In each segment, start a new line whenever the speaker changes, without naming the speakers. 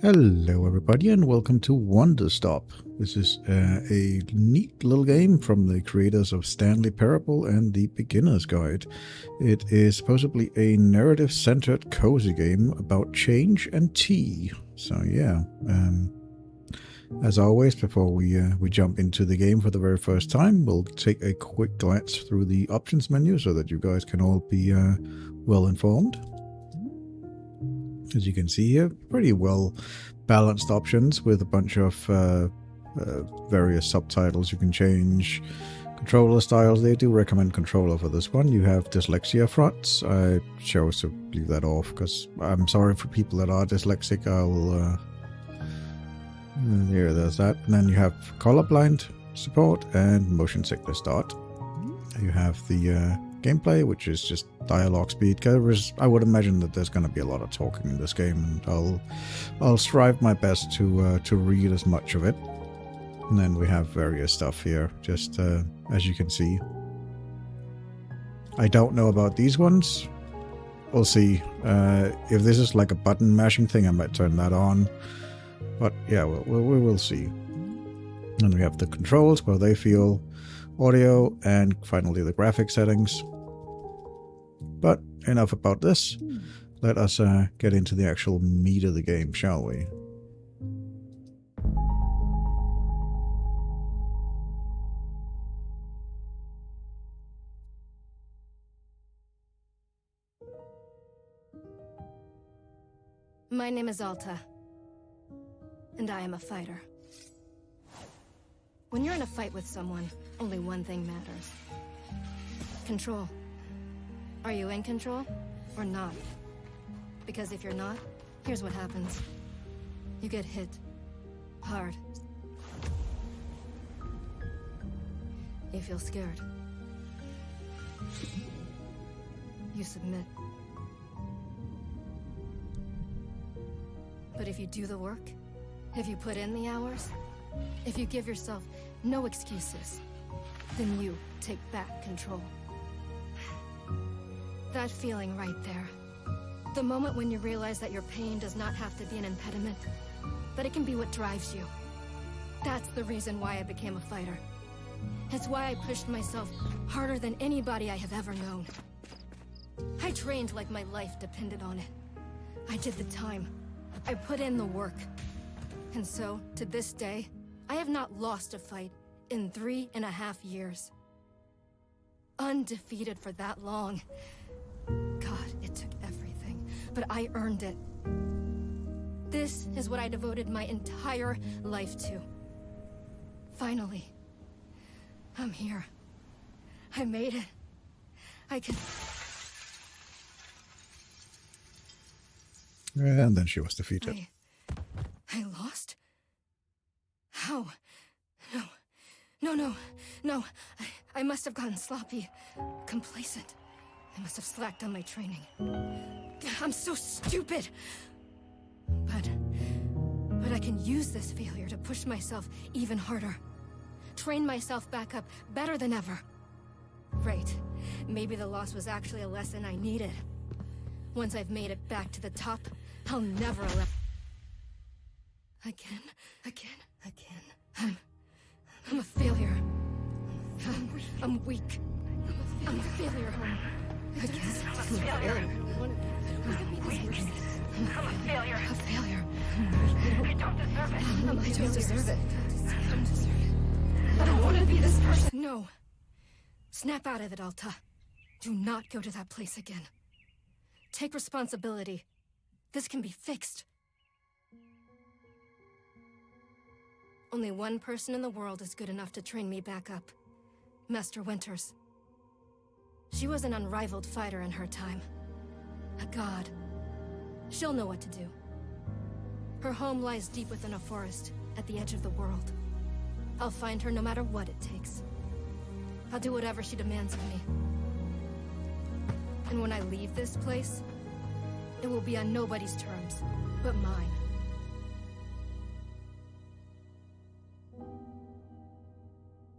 Hello everybody and welcome to WanderStop. This is a neat little game from the creators of Stanley Parable and the Beginner's Guide. It is supposedly a narrative-centered cozy game about change and tea. So yeah, as always, before we jump into the game for the very first time, we'll take a quick glance through the options menu so that you guys can all be well informed. As you can see here, pretty well balanced options with a bunch of various subtitles you can change. Controller styles, they do recommend controller for this one. You have dyslexia fronts. I chose to leave that off because I'm sorry for people that are dyslexic. I will there's that. And then you have colorblind support and motion sickness start. You have the gameplay, which is just dialogue speed. I would imagine that there's going to be a lot of talking in this game, and I'll strive my best to read as much of it. And then we have various stuff here, just as you can see. I don't know about these ones. We'll see. If this is like a button mashing thing, I might turn that on. But yeah, we will see. And we have the controls, where they feel, audio, and finally the graphic settings. But enough about this. Let us get into the actual meat of the game, shall we?
My name is Alta, and I am a fighter. When you're in a fight with someone, only one thing matters. Control. Are you in control or not? Because if you're not, here's what happens. You get hit. Hard. You feel scared. You submit. But if you do the work, if you put in the hours, if you give yourself no excuses, then you take back control. That feeling right there. The moment when you realize that your pain does not have to be an impediment, that it can be what drives you. That's the reason why I became a fighter. It's why I pushed myself harder than anybody I have ever known. I trained like my life depended on it. I did the time. I put in the work. And so, to this day, I have not lost a fight in 3.5 years. Undefeated for that long. God, it took everything, but I earned it. This is what I devoted my entire life to. Finally, I'm here. I made it. I can...
And then she was defeated.
I lost? How? No. I must have gotten sloppy, complacent. I must have slacked on my training. I'm so stupid! But I can use this failure to push myself even harder. Train myself back up better than ever. Right. Maybe the loss was actually a lesson I needed. Once I've made it back to the top, I'll never allow... Again. I'm a failure. I'm weak. I'm a failure. Again. I'm a failure. I'm a failure. A failure. I don't deserve it. I don't deserve it. I don't want to be this person. No. Snap out of it, Alta. Do not go to that place again. Take responsibility. This can be fixed. Only one person in the world is good enough to train me back up. Master Winters. She was an unrivaled fighter in her time. A god. She'll know what to do. Her home lies deep within a forest, at the edge of the world. I'll find her no matter what it takes. I'll do whatever she demands of me. And when I leave this place, it will be on nobody's terms, but mine.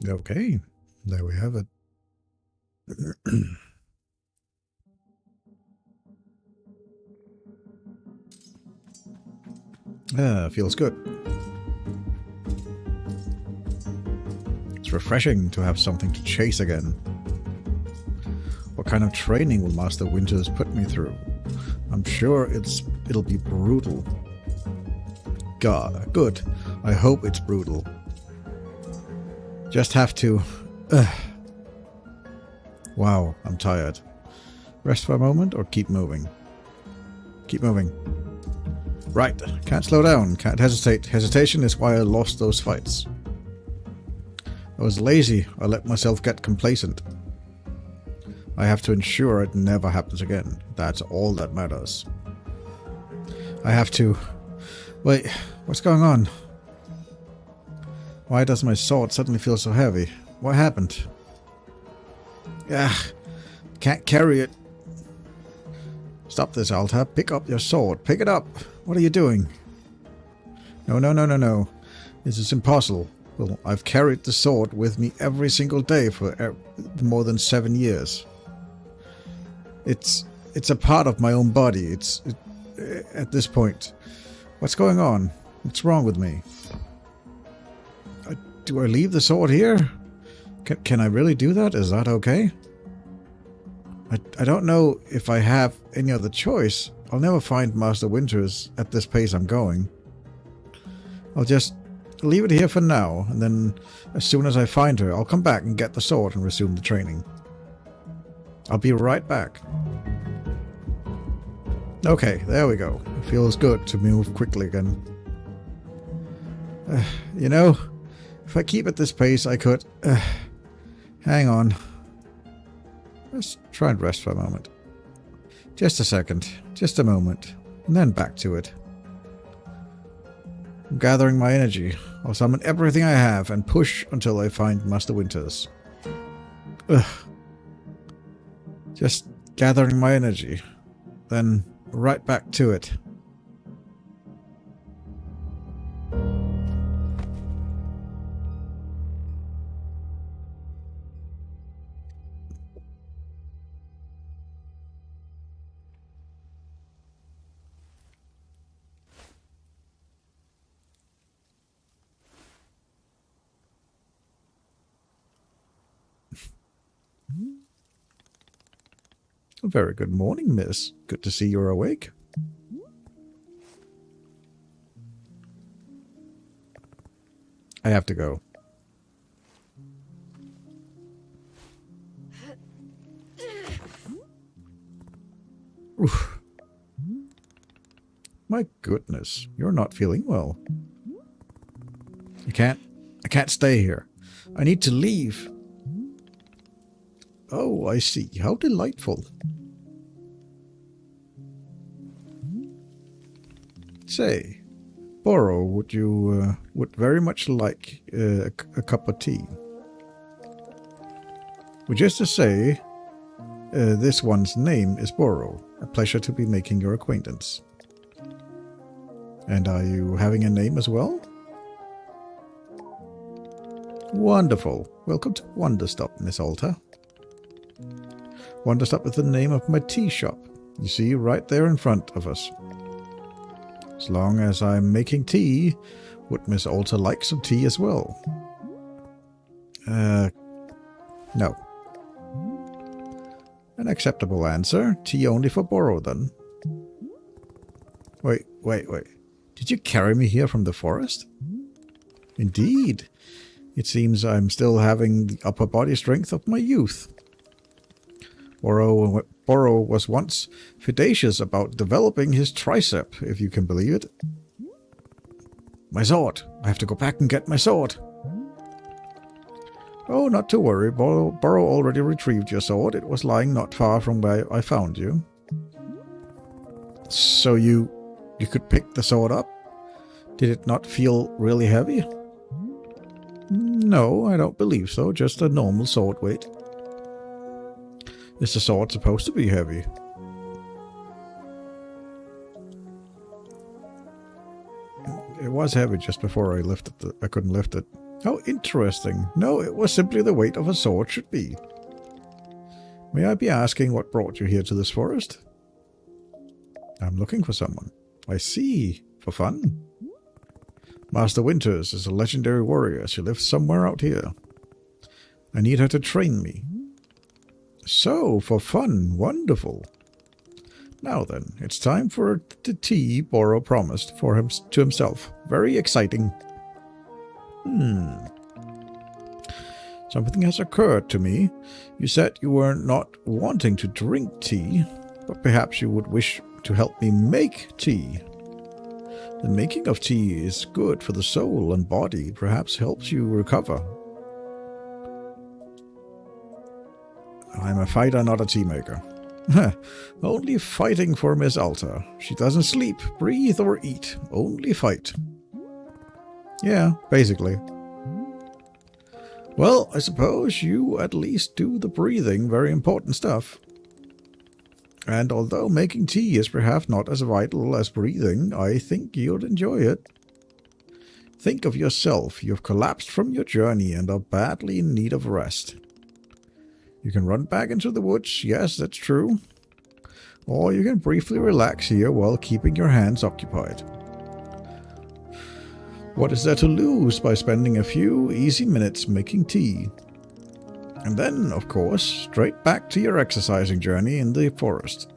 Okay, there we have it. Feels good. It's refreshing to have something to chase again. What kind of training will Master Winters put me through? I'm sure it'll be brutal. God, good. I hope it's brutal. Just have to... Wow, I'm tired. Rest for a moment or keep moving? Keep moving. Right, can't slow down, can't hesitate. Hesitation is why I lost those fights. I was lazy, I let myself get complacent. I have to ensure it never happens again. That's all that matters. I have to... Wait, what's going on? Why does my sword suddenly feel so heavy? What happened? Can't carry it. Stop this, Alta. Pick up your sword. Pick it up. What are you doing? No. This is impossible. Well, I've carried the sword with me every single day for more than 7 years. It's a part of my own body. At this point. What's going on? What's wrong with me? Do I leave the sword here? Can I really do that? Is that okay? I don't know if I have any other choice. I'll never find Master Winters at this pace I'm going. I'll just leave it here for now, and then as soon as I find her, I'll come back and get the sword and resume the training. I'll be right back. Okay, there we go. It feels good to move quickly again. You know, if I keep at this pace, I could... hang on. Let's try and rest for a moment. Just a second. Just a moment. And then back to it. I'm gathering my energy. I'll summon everything I have and push until I find Master Winters. Just gathering my energy. Then right back to it. Very good morning, miss. Good to see you're awake. I have to go. Oof. My goodness, you're not feeling well. I can't stay here. I need to leave. Oh, I see. How delightful. Say, Boro, would very much like a cup of tea. Well, just to say, this one's name is Boro. A pleasure to be making your acquaintance. And are you having a name as well? Wonderful. Welcome to WanderStop, Miss Alta. WanderStop is the name of my tea shop. You see, right there in front of us. As long as I'm making tea, would Miss Alta like some tea as well? No. An acceptable answer. Tea only for Boro, then. Wait. Did you carry me here from the forest? Indeed. It seems I'm still having the upper body strength of my youth. Boro was once fidacious about developing his tricep, if you can believe it. My sword! I have to go back and get my sword! Oh, not to worry. Boro already retrieved your sword. It was lying not far from where I found you. So you could pick the sword up? Did it not feel really heavy? No, I don't believe so. Just a normal sword weight. Is the sword supposed to be heavy? It was heavy just before I lifted it. I couldn't lift it. How interesting. No, it was simply the weight of a sword should be. May I be asking what brought you here to this forest? I'm looking for someone. I see. For fun? Master Winters is a legendary warrior. She lives somewhere out here. I need her to train me. So, for fun. Wonderful. Now then, it's time for the tea Boro promised for him to himself. Very exciting. Something has occurred to me. You said you were not wanting to drink tea, but perhaps you would wish to help me make tea. The making of tea is good for the soul and body, perhaps helps you recover. I'm a fighter, not a tea maker. Only fighting for Miss Alta. She doesn't sleep, breathe, or eat. Only fight. Yeah, basically. Well, I suppose you at least do the breathing, very important stuff. And although making tea is perhaps not as vital as breathing, I think you'll enjoy it. Think of yourself. You've collapsed from your journey and are badly in need of rest. You can run back into the woods, yes, that's true. Or you can briefly relax here while keeping your hands occupied. What is there to lose by spending a few easy minutes making tea? And then, of course, straight back to your exercising journey in the forest.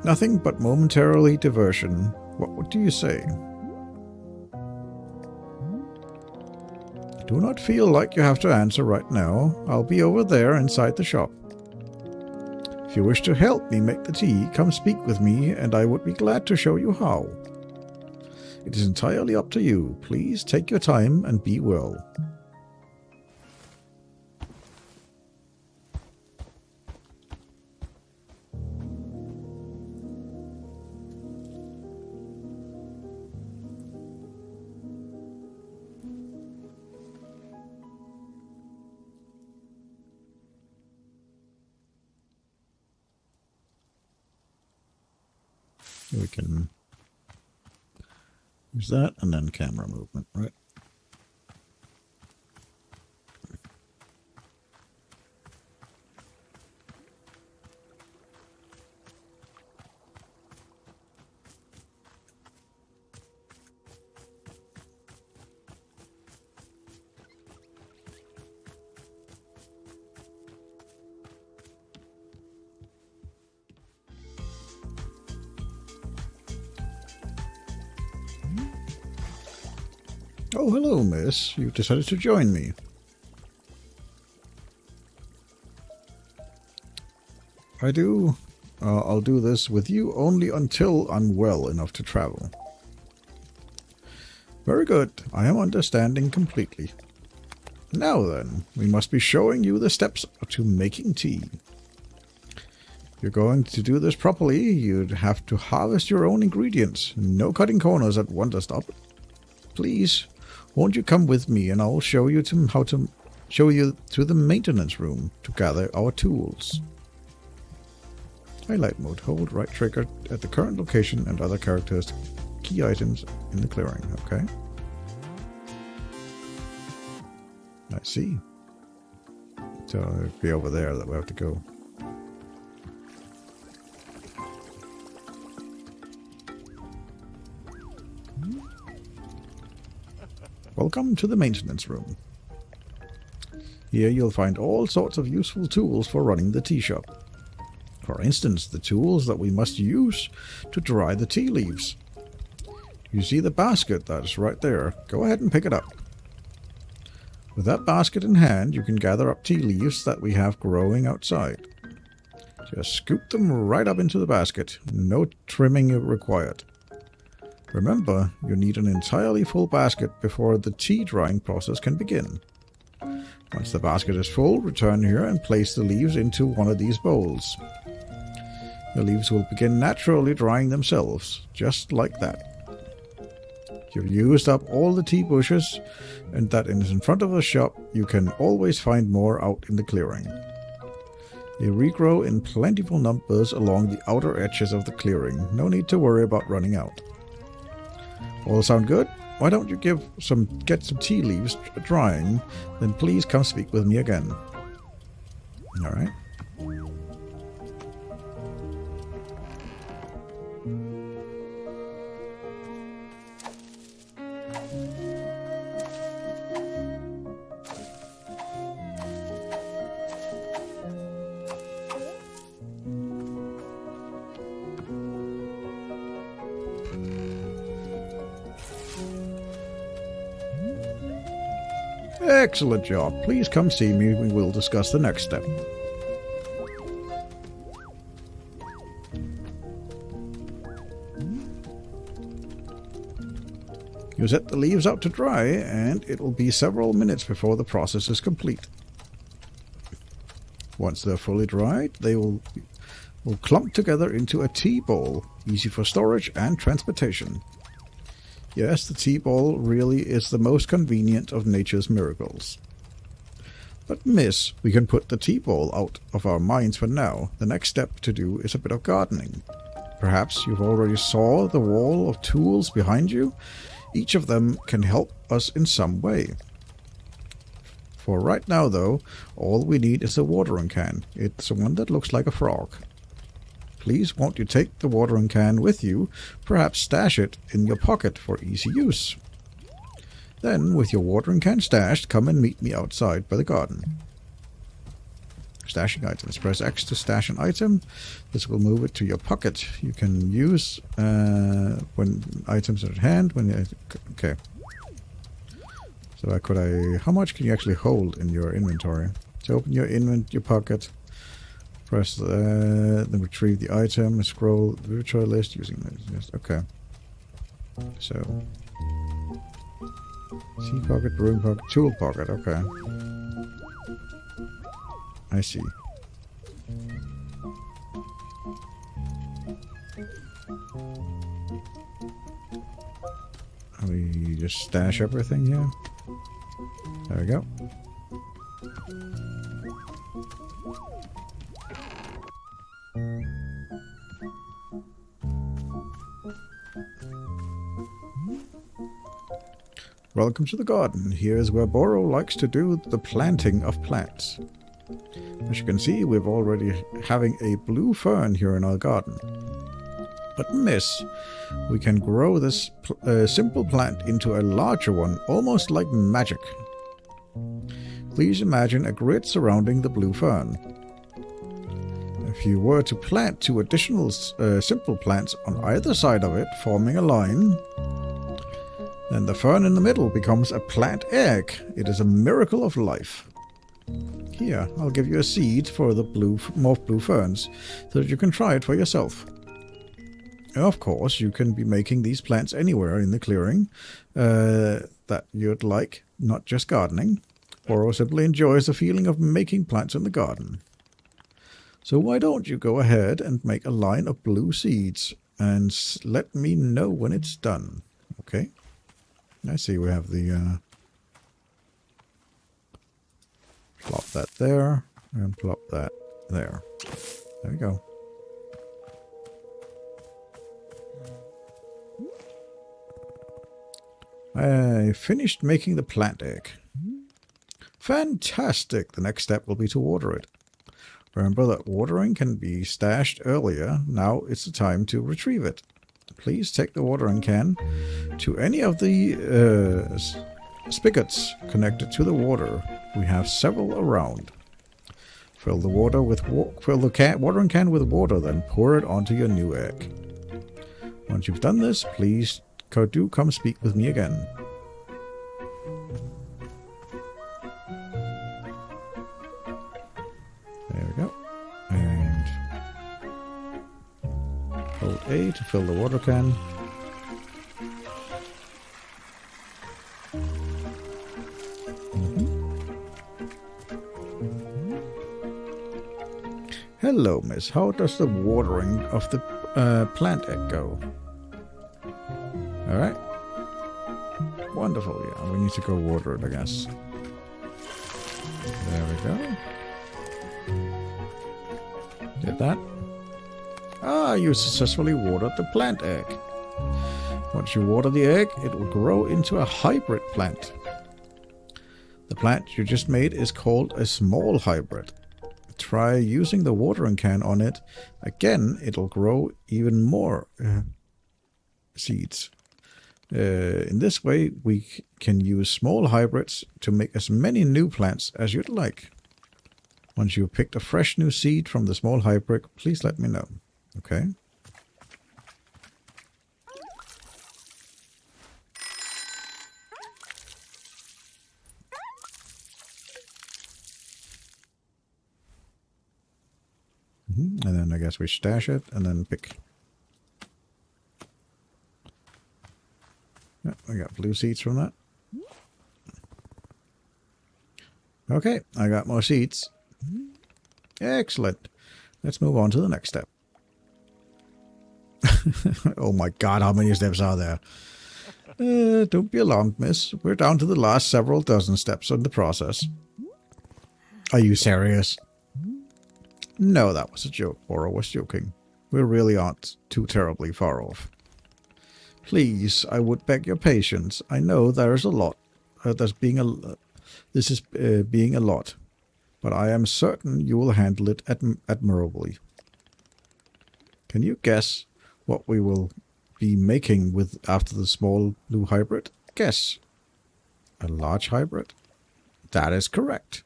Nothing but momentarily diversion. What do you say? Do not feel like you have to answer right now. I'll be over there inside the shop. If you wish to help me make the tea, come speak with me and I would be glad to show you how. It is entirely up to you. Please take your time and be well. We can use that and then camera movement, right? Oh, hello, miss. You've decided to join me. I'll do this with you only until I'm well enough to travel. Very good. I am understanding completely. Now then, we must be showing you the steps to making tea. If you're going to do this properly, you'd have to harvest your own ingredients. No cutting corners at WanderStop. Please, won't you come with me and I'll show you how to show you to the maintenance room to gather our tools. Highlight mode. Hold right trigger at the current location and other characters. Key items in the clearing. Okay. I see. So it'd be over there that we have to go. Welcome to the maintenance room. Here you'll find all sorts of useful tools for running the tea shop. For instance, the tools that we must use to dry the tea leaves. You see the basket that is right there. Go ahead and pick it up. With that basket in hand, you can gather up tea leaves that we have growing outside. Just scoop them right up into the basket. No trimming required. Remember, you need an entirely full basket before the tea drying process can begin. Once the basket is full, return here and place the leaves into one of these bowls. The leaves will begin naturally drying themselves, just like that. You've used up all the tea bushes, and that is in front of the shop. You can always find more out in the clearing. They regrow in plentiful numbers along the outer edges of the clearing. No need to worry about running out. All sound good? Why don't you get some tea leaves drying, then please come speak with me again. Alright. Excellent job. Please come see me. We will discuss the next step. You set the leaves out to dry, and it will be several minutes before the process is complete. Once they're fully dried, they will clump together into a tea ball, easy for storage and transportation. Yes, the tea ball really is the most convenient of nature's miracles. But miss, we can put the tea ball out of our minds for now. The next step to do is a bit of gardening. Perhaps you've already saw the wall of tools behind you. Each of them can help us in some way. For right now, though, all we need is a watering can. It's one that looks like a frog. Please won't you take the watering can with you, perhaps stash it in your pocket for easy use. Then, with your watering can stashed, come and meet me outside by the garden. Stashing items. Press X to stash an item. This will move it to your pocket. You can use when items are at hand. Okay. So how much can you actually hold in your inventory? To open your pocket, press then retrieve the item, scroll the inventory list using this. Okay. So C pocket, broom pocket, tool pocket. Okay. I see. We just stash everything here. There we go. Welcome to the garden. Here is where Boro likes to do the planting of plants. As you can see, we're already having a blue fern here in our garden. But miss, we can grow this simple plant into a larger one, almost like magic. Please imagine a grid surrounding the blue fern. If you were to plant 2 additional simple plants on either side of it, forming a line, then the fern in the middle becomes a plant egg. It is a miracle of life. Here, I'll give you a seed for the morph blue ferns, so that you can try it for yourself. Of course, you can be making these plants anywhere in the clearing that you'd like, not just gardening. Boro simply enjoys the feeling of making plants in the garden. So why don't you go ahead and make a line of blue seeds and let me know when it's done. Okay. I see we have the plop that there and plop that there. There we go. I finished making the plant egg. Fantastic! The next step will be to water it. Remember that watering can be stashed earlier. Now it's the time to retrieve it. Please take the watering can to any of the spigots connected to the water. We have several around. Fill the watering can with water, then pour it onto your new egg. Once you've done this, please do come speak with me again. There we go. And hold A to fill the water can. Hello, miss. How does the watering of the plant egg go? Alright. Wonderful, yeah. We need to go water it, I guess. There we go. Did that. Ah, you successfully watered the plant egg. Once you water the egg, it will grow into a hybrid plant. The plant you just made is called a small hybrid. Try using the watering can on it. Again, it'll grow even more seeds. In this way, we can use small hybrids to make as many new plants as you'd like. Once you've picked a fresh new seed from the small hybrid, please let me know. Okay? guess we stash it and then pick. Yeah, I got blue seeds from that. Okay, I got more seeds. Excellent. Let's move on to the next step. Oh my god, how many steps are there? Don't be alarmed, miss. We're down to the last several dozen steps in the process. Are you serious? No, that was a joke. Bora was joking. We really aren't too terribly far off. Please, I would beg your patience. I know there's a lot. This is being a lot. But I am certain you will handle it admirably. Can you guess what we will be making with after the small blue hybrid? Guess. A large hybrid? That is correct.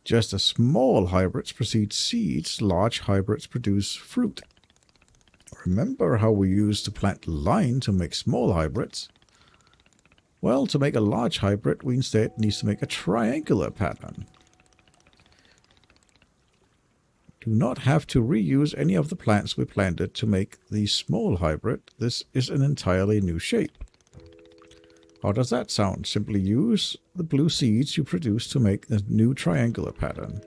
Just as small hybrids produce seeds, large hybrids produce fruit. Remember how we used to plant line to make small hybrids? Well, to make a large hybrid, we instead need to make a triangular pattern. Do not have to reuse any of the plants we planted to make the small hybrid. This is an entirely new shape. How does that sound? Simply use the blue seeds you produce to make a new triangular pattern.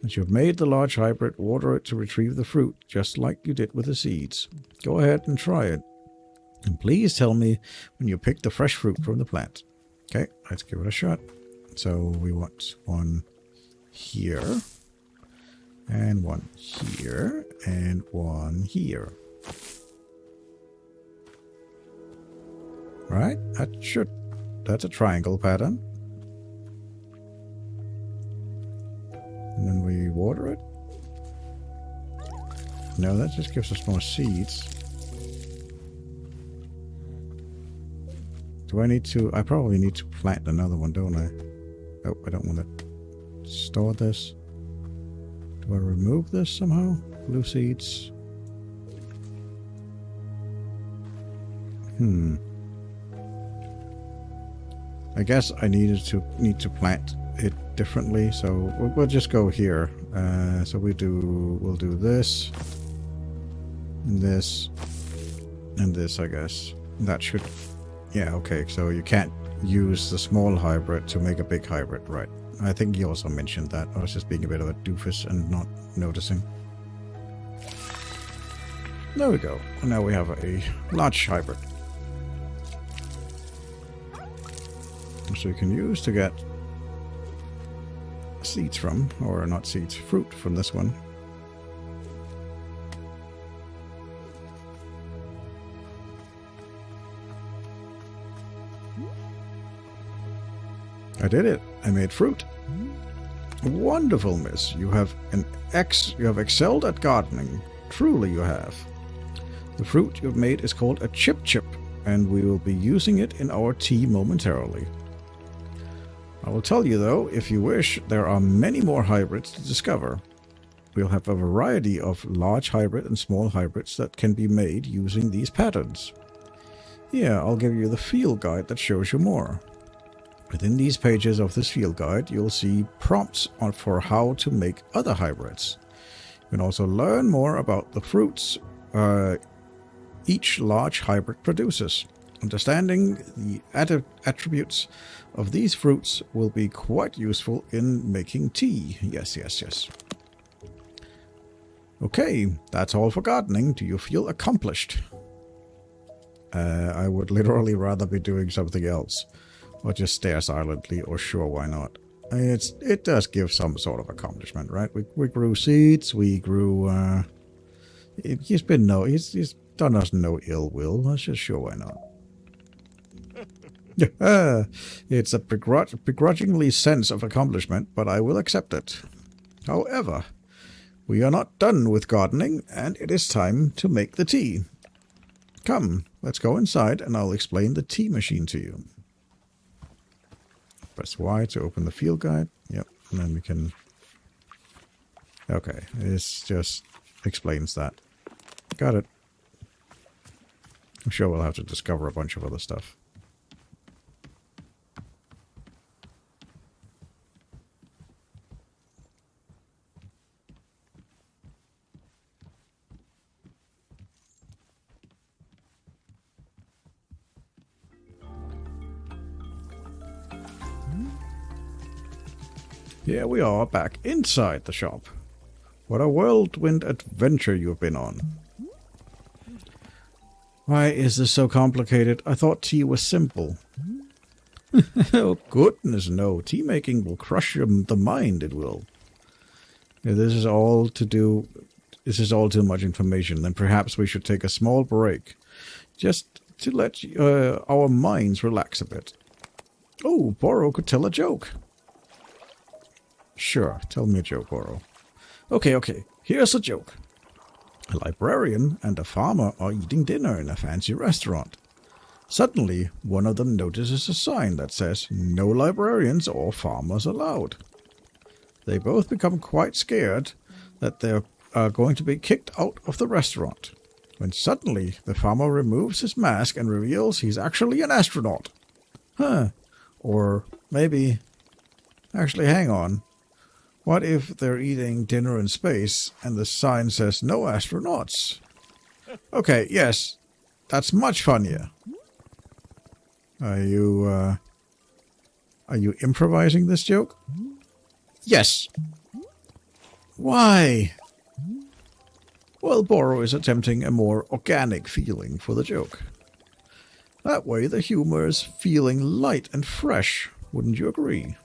Once you've made the large hybrid, water it to retrieve the fruit, just like you did with the seeds. Go ahead and try it. And please tell me when you pick the fresh fruit from the plant. Okay, let's give it a shot. So we want one here, and one here, and one here. Right, that's a triangle pattern. And then we water it. No, that just gives us more seeds. Do I need to... I probably need to plant another one, don't I? Oh, I don't want to store this. Do I remove this somehow? Blue seeds. I guess I need to plant it differently, so we'll just go here. So we'll do this, and this, and this, I guess. That should... Yeah, okay, so you can't use the small hybrid to make a big hybrid, right? I think he also mentioned that. I was just being a bit of a doofus and not noticing. There we go. And now we have a large hybrid. So you can use to get seeds from, or not seeds, fruit from this one. I did it. I made fruit. Wonderful, miss. You have excelled at gardening. Truly you have. The fruit you've made is called a chip, and we will be using it in our tea momentarily. I will tell you though, if you wish, there are many more hybrids to discover. We'll have a variety of large hybrid and small hybrids that can be made using these patterns. Here, I'll give you the field guide that shows you more. Within these pages of this field guide, you'll see prompts for how to make other hybrids. You can also learn more about the fruits each large hybrid produces. Understanding the attributes of these fruits will be quite useful in making tea. Yes. Okay, that's all for gardening. Do you feel accomplished? I would literally rather be doing something else. Or just stare silently, or sure, why not? It does give some sort of accomplishment, right? We grew seeds, we grew... he's done us no ill will. Let's just sure, why not? It's a begrudgingly sense of accomplishment, but I will accept it. However, we are not done with gardening, and it is time to make the tea. Come, let's go inside, and I'll explain the tea machine to you. Press Y to open the field guide. Yep, and then we can... Okay, this just explains that. Got it. I'm sure we'll have to discover a bunch of other stuff. Here we are back inside the shop. What a whirlwind adventure you've been on. Why is this so complicated? I thought tea was simple. Oh goodness no, tea making will crush the mind, it will. Yeah, this is all too much information, then perhaps we should take a small break. Just to let our minds relax a bit. Oh, Boro could tell a joke. Sure, tell me a joke, Boro. Okay, here's a joke. A librarian and a farmer are eating dinner in a fancy restaurant. Suddenly, one of them notices a sign that says, "No librarians or farmers allowed." They both become quite scared that they are going to be kicked out of the restaurant, when suddenly the farmer removes his mask and reveals he's actually an astronaut. Or maybe... Actually, hang on. What if they're eating dinner in space and the sign says no astronauts? Okay, yes, that's much funnier. Are you improvising this joke? Yes. Why? Well, Boro is attempting a more organic feeling for the joke. That way the humor is feeling light and fresh, wouldn't you agree?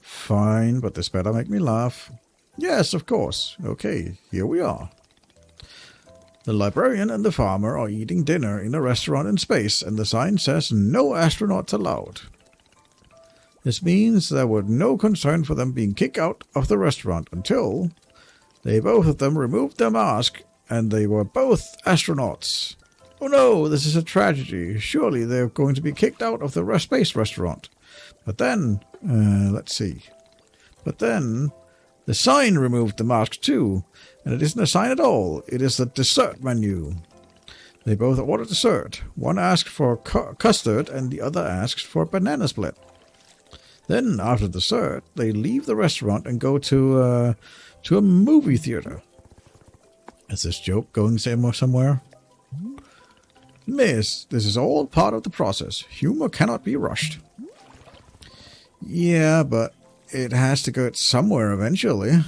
Fine, but this better make me laugh. Yes, of course. Okay, here we are. The librarian and the farmer are eating dinner in a restaurant in space, and the sign says no astronauts allowed. This means there was no concern for them being kicked out of the restaurant until they both of them removed their mask, and they were both astronauts. Oh no, this is a tragedy. Surely they're going to be kicked out of the space restaurant. But then, let's see. But then, the sign removed the mask too, and it isn't a sign at all. It is the dessert menu. They both order dessert. One asks for custard, and the other asks for banana split. Then, after dessert, they leave the restaurant and go to a movie theater. Is this joke going somewhere? Miss, this is all part of the process. Humor cannot be rushed. Yeah, but it has to go somewhere eventually.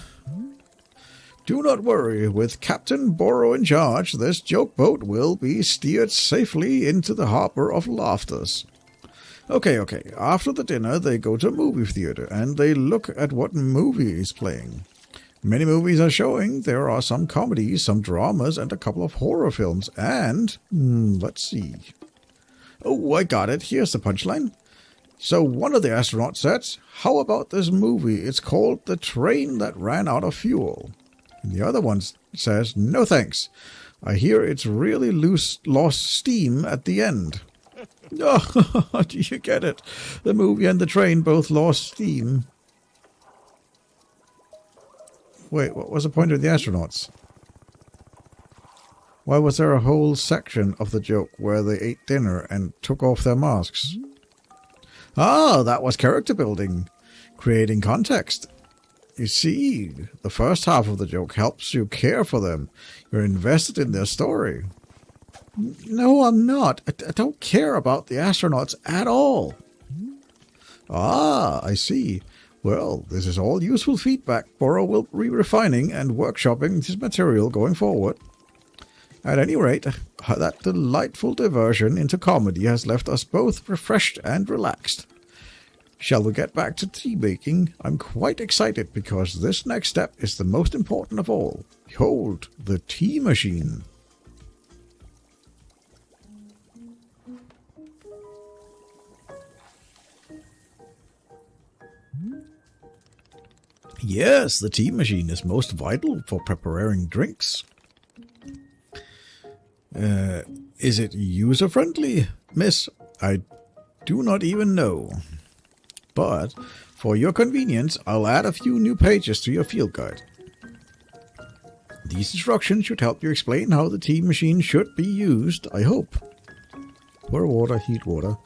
Do not worry, with Captain Boro in charge, this joke boat will be steered safely into the harbor of laughters. Okay, after the dinner they go to a movie theater and they look at what movie is playing. Many movies are showing. There are some comedies, some dramas, and a couple of horror films, and... let's see. Oh, I got it. Here's the punchline. So one of the astronauts says, "How about this movie? It's called The Train That Ran Out of Fuel." And the other one says, "No thanks. I hear it's really lost steam at the end." Oh, do you get it? The movie and the train both lost steam. Wait, what was the point of the astronauts? Why was there a whole section of the joke where they ate dinner and took off their masks? Ah, that was character building, creating context. You see, the first half of the joke helps you care for them. You're invested in their story. No, I'm not. I don't care about the astronauts at all. Ah, I see. Well, this is all useful feedback. Boro will be refining and workshopping his material going forward. At any rate, that delightful diversion into comedy has left us both refreshed and relaxed. Shall we get back to tea making? I'm quite excited because this next step is the most important of all. Behold, the tea machine. Yes, the tea machine is most vital for preparing drinks. Is it user-friendly, miss? I do not even know. But, for your convenience, I'll add a few new pages to your field guide. These instructions should help you explain how the tea machine should be used, I hope. Pour water, heat water.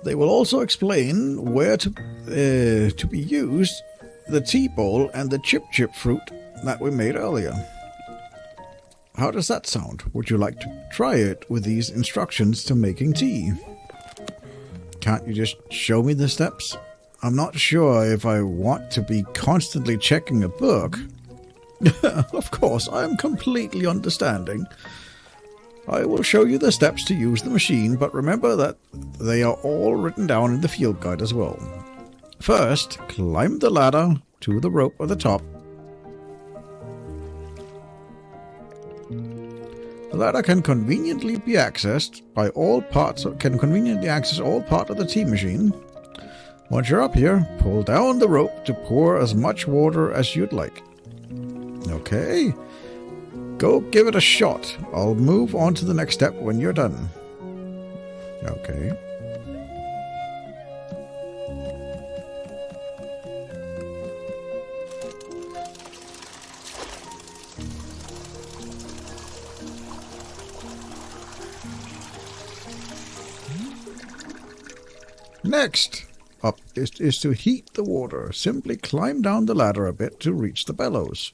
They will also explain where to be used, the tea bowl and the chip fruit that we made earlier. How does that sound? Would you like to try it with these instructions to making tea? Can't you just show me the steps? I'm not sure if I want to be constantly checking a book. Of course, I am completely understanding. I will show you the steps to use the machine, but remember that they are all written down in the field guide as well. First, climb the ladder to the rope at the top. The ladder can conveniently access all parts of the tea machine. Once you're up here, pull down the rope to pour as much water as you'd like. Okay. Go give it a shot. I'll move on to the next step when you're done. Okay. Next up is to heat the water. Simply climb down the ladder a bit to reach the bellows.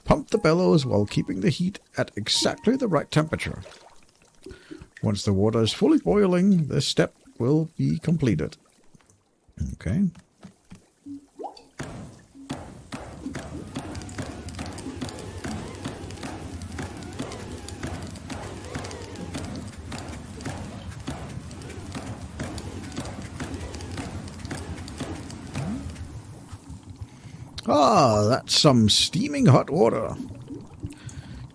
Pump the bellows while keeping the heat at exactly the right temperature. Once the water is fully boiling, this step will be completed. Okay. Ah, that's some steaming hot water.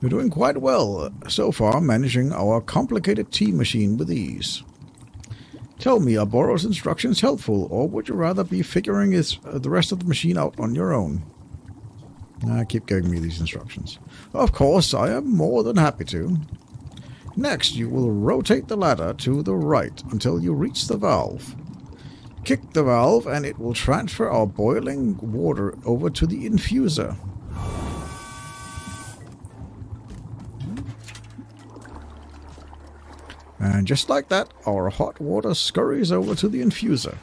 You're doing quite well so far, managing our complicated tea machine with ease. Tell me, are Borrow's instructions helpful, or would you rather be figuring the rest of the machine out on your own? Keep giving me these instructions. Of course, I am more than happy to. Next, you will rotate the ladder to the right until you reach the valve. Kick the valve and it will transfer our boiling water over to the infuser. And just like that, our hot water scurries over to the infuser.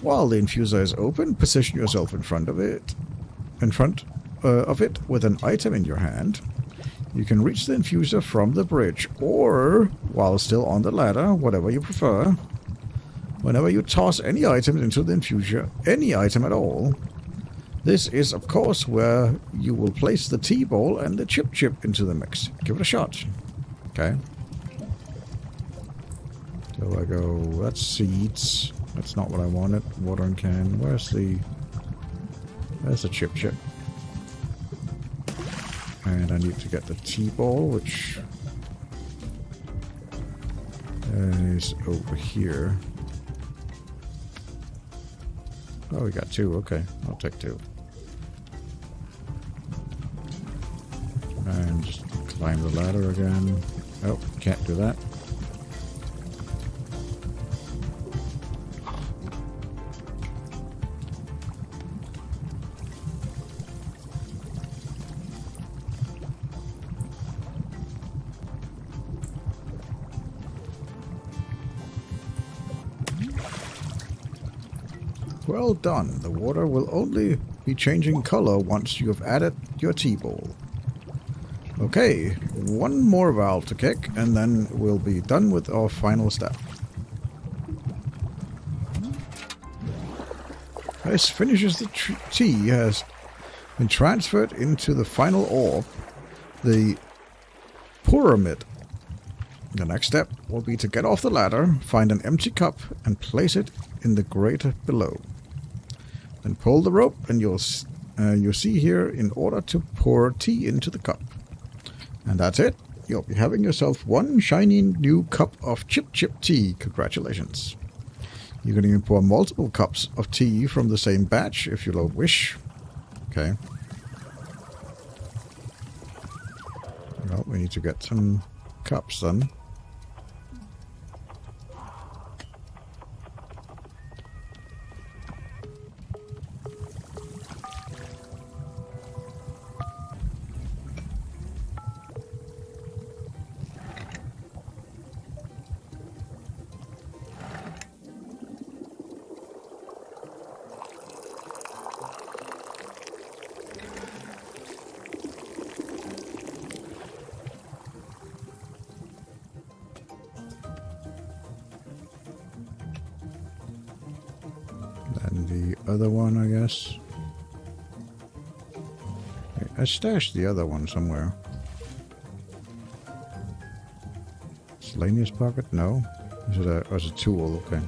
While the infuser is open, position yourself in front of it with an item in your hand. You can reach the infuser from the bridge, or, while still on the ladder, whatever you prefer. Whenever you toss any item into the infuser, any item at all, this is, of course, where you will place the tea bowl and the chip into the mix. Give it a shot. Okay. So I go, that's seeds. That's not what I wanted. Watering can. Where's the chip? And I need to get the tea ball, which is over here. Oh, we got two. Okay, I'll take two. And just climb the ladder again. Oh, can't do that. Well done. The water will only be changing color once you have added your tea bowl. Okay, one more valve to kick, and then we'll be done with our final step. This finishes the tea has been transferred into the final orb, the pyramid. The next step will be to get off the ladder, find an empty cup, and place it in the grate below. Then pull the rope, and you'll see here in order to pour tea into the cup. And that's it. You'll be having yourself one shiny new cup of chip tea. Congratulations. You can even pour multiple cups of tea from the same batch if you wish. Okay. Well, we need to get some cups then. other one, I guess. I stashed the other one somewhere. Miscellaneous pocket? No. Is it a tool? Okay.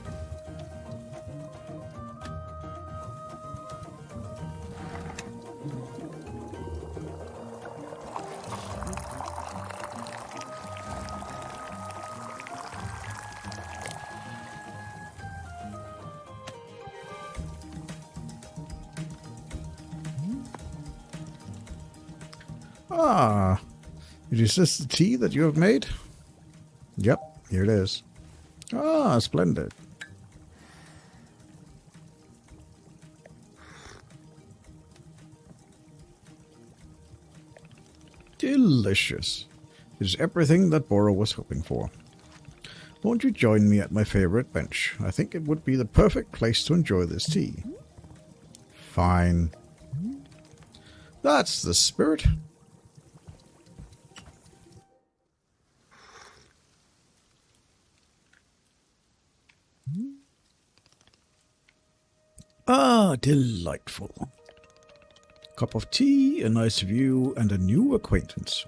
Ah, is this the tea that you have made? Yep, here it is. Ah, splendid. Delicious. It is everything that Bora was hoping for. Won't you join me at my favorite bench? I think it would be the perfect place to enjoy this tea. Fine. That's the spirit. Ah, delightful. Cup of tea, a nice view, and a new acquaintance.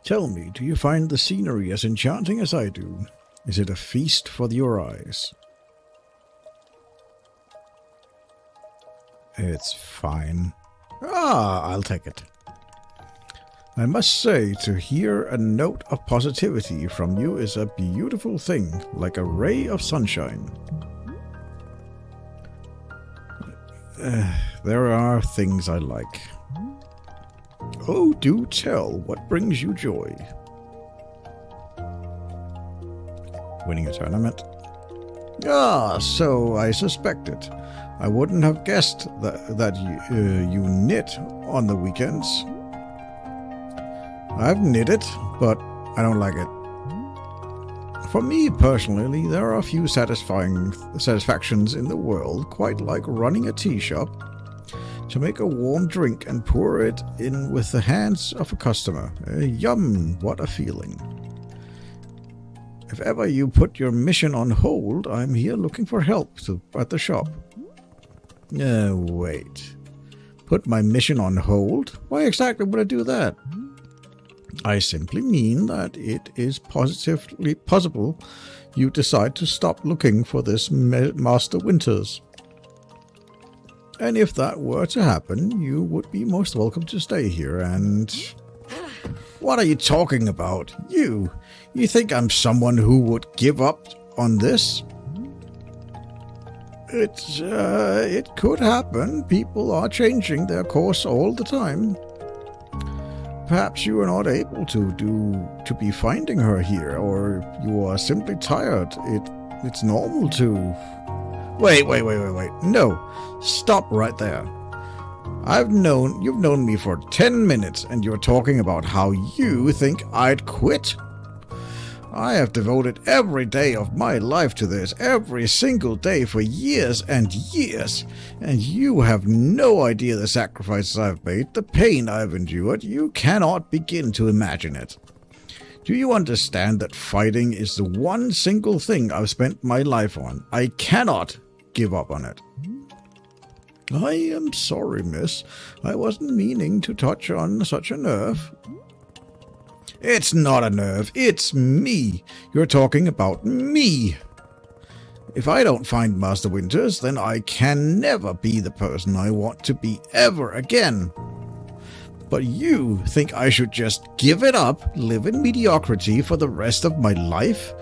Tell me, do you find the scenery as enchanting as I do? Is it a feast for your eyes? It's fine. Ah, I'll take it. I must say, to hear a note of positivity from you is a beautiful thing, like a ray of sunshine. There are things I like. Oh, do tell, what brings you joy? Winning a tournament? Ah, so I suspected. I wouldn't have guessed that you knit on the weekends. I've knitted, but I don't like it. For me personally, there are a few satisfactions in the world, quite like running a tea shop, to make a warm drink and pour it in with the hands of a customer. Yum, what a feeling. If ever you put your mission on hold, I'm here looking for help at the shop. Wait. Put my mission on hold? Why exactly would I do that? I simply mean that it is positively possible you decide to stop looking for this Master Winters. And if that were to happen, you would be most welcome to stay here and... What are you talking about? You think I'm someone who would give up on this? It could happen. People are changing their course all the time. Perhaps you are not able to be finding her here, or you are simply tired. It's normal to... Wait. No, stop right there. You've known me for 10 minutes, and you're talking about how you think I'd quit? I have devoted every day of my life to this, every single day for years and years, and you have no idea the sacrifices I've made, the pain I've endured. You cannot begin to imagine it. Do you understand that fighting is the one single thing I've spent my life on? I cannot give up on it. I am sorry, miss. I wasn't meaning to touch on such a nerve. It's not a nerve, it's me. You're talking about me. If I don't find Master Winters, then I can never be the person I want to be ever again. But you think I should just give it up, live in mediocrity for the rest of my life?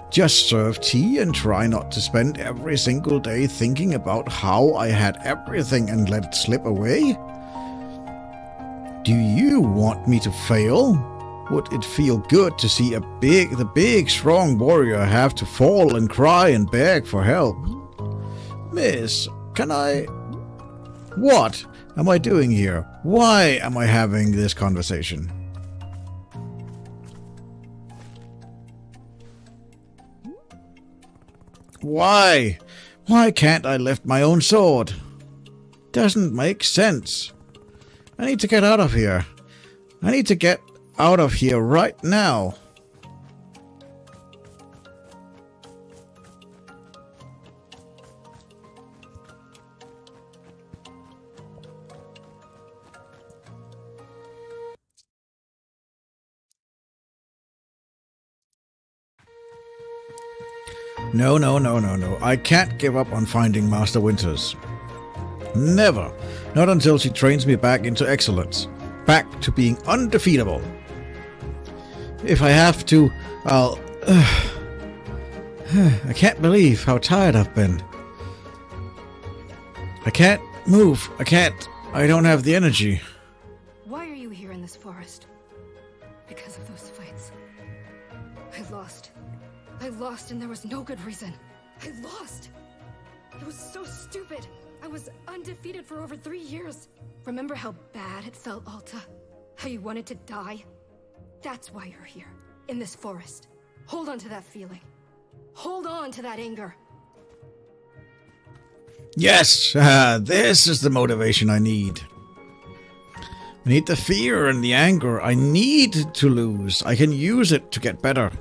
Just serve tea and try not to spend every single day thinking about how I had everything and let it slip away? Do you want me to fail? Would it feel good to see the big, strong warrior have to fall and cry and beg for help? Miss, can I... What am I doing here? Why am I having this conversation? Why? Why can't I lift my own sword? Doesn't make sense. I need to get out of here. I need to get out of here right now. No. I can't give up on finding Master Winters. Never. Not until she trains me back into excellence. Back to being undefeatable. If I have to, I'll... I can't believe how tired I've been. I can't move. I don't have the energy.
Why are you here in this forest? Because of those fights. I lost and there was no good reason. I lost! It was so stupid. I was undefeated for over 3 years. Remember how bad it felt, Alta? How you wanted to die? That's why you're here, in this forest. Hold on to that feeling. Hold on to that anger.
Yes, this is the motivation I need. I need the fear and the anger. I need to lose. I can use it to get better.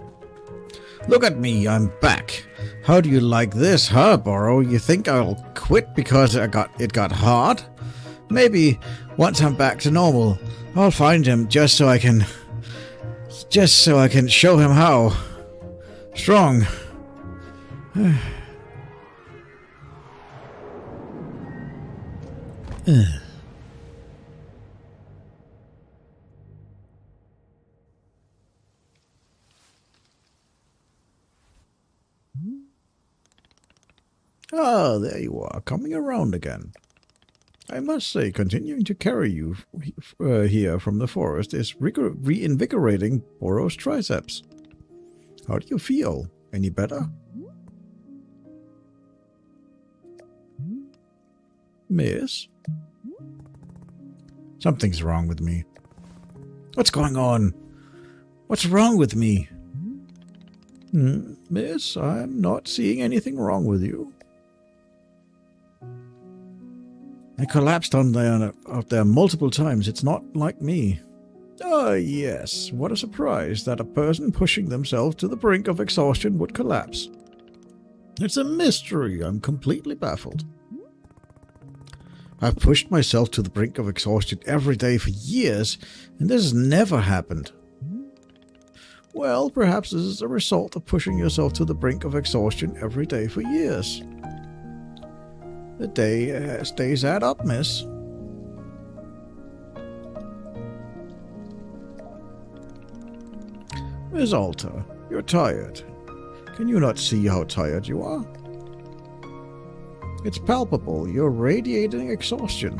Look at me, I'm back. How do you like this, huh, Burrow? You think I'll quit because it got hard? Maybe once I'm back to normal, I'll find him just so I can show him how strong. Ah, there you are, coming around again. I must say, continuing to carry you here from the forest is reinvigorating Burrow's triceps. How do you feel? Any better? Miss? Something's wrong with me. What's going on? What's wrong with me? Miss, I'm not seeing anything wrong with you. I collapsed out there multiple times. It's not like me. Ah, yes. What a surprise that a person pushing themselves to the brink of exhaustion would collapse. It's a mystery. I'm completely baffled. I've pushed myself to the brink of exhaustion every day for years, and this has never happened. Well, perhaps this is a result of pushing yourself to the brink of exhaustion every day for years. The days add up, miss. Miss Alta, you're tired. Can you not see how tired you are? It's palpable. You're radiating exhaustion.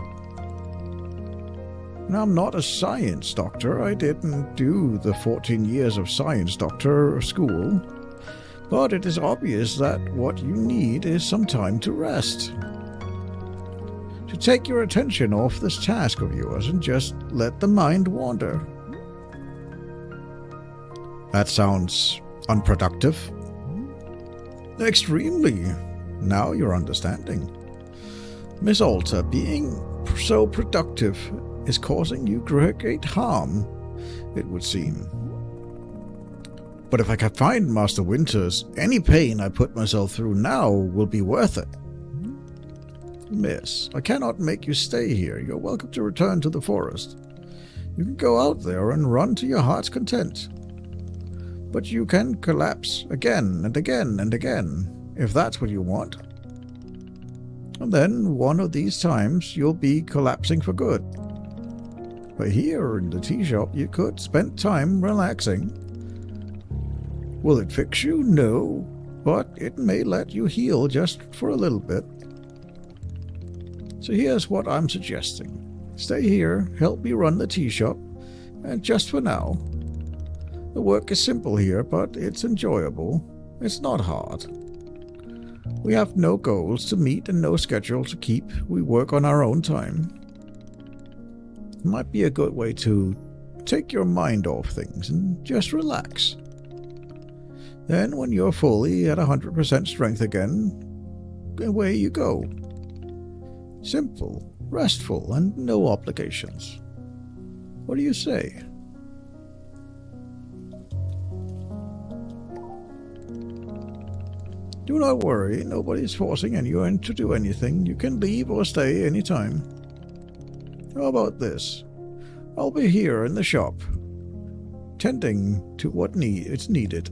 Now, I'm not a science doctor. I didn't do the 14 years of science doctor school. But it is obvious that what you need is some time to rest. To take your attention off this task of yours and just let the mind wander. That sounds unproductive. Extremely. Now you're understanding. Miss Alta, being so productive is causing you great harm, it would seem. But if I can find Master Winters, any pain I put myself through now will be worth it. Miss, I cannot make you stay here. You're welcome to return to the forest. You can go out there and run to your heart's content. But you can collapse again and again and again, if that's what you want. And then, one of these times, you'll be collapsing for good. But here in the tea shop, you could spend time relaxing. Will it fix you? No. But it may let you heal just for a little bit. So here's what I'm suggesting. Stay here, help me run the tea shop, and just for now. The work is simple here, but it's enjoyable. It's not hard. We have no goals to meet and no schedule to keep. We work on our own time. It might be a good way to take your mind off things and just relax. Then when you're fully at 100% strength again, away you go. Simple, restful, and no obligations. What do you say? Do not worry, nobody's forcing anyone to do anything. You can leave or stay anytime. How about this? I'll be here in the shop, tending to what is needed.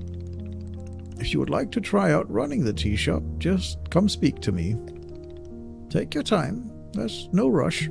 If you would like to try out running the tea shop, just come speak to me. Take your time. There's no rush.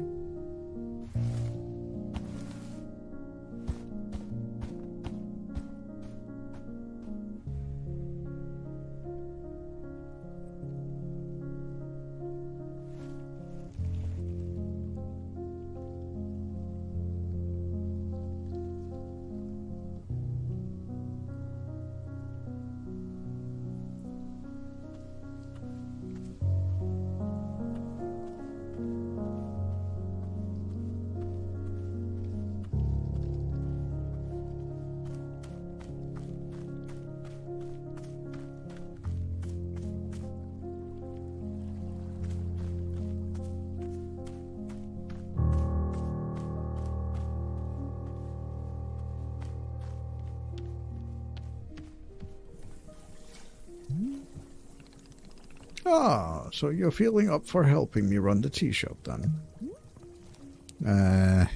Ah, so you're feeling up for helping me run the tea shop then?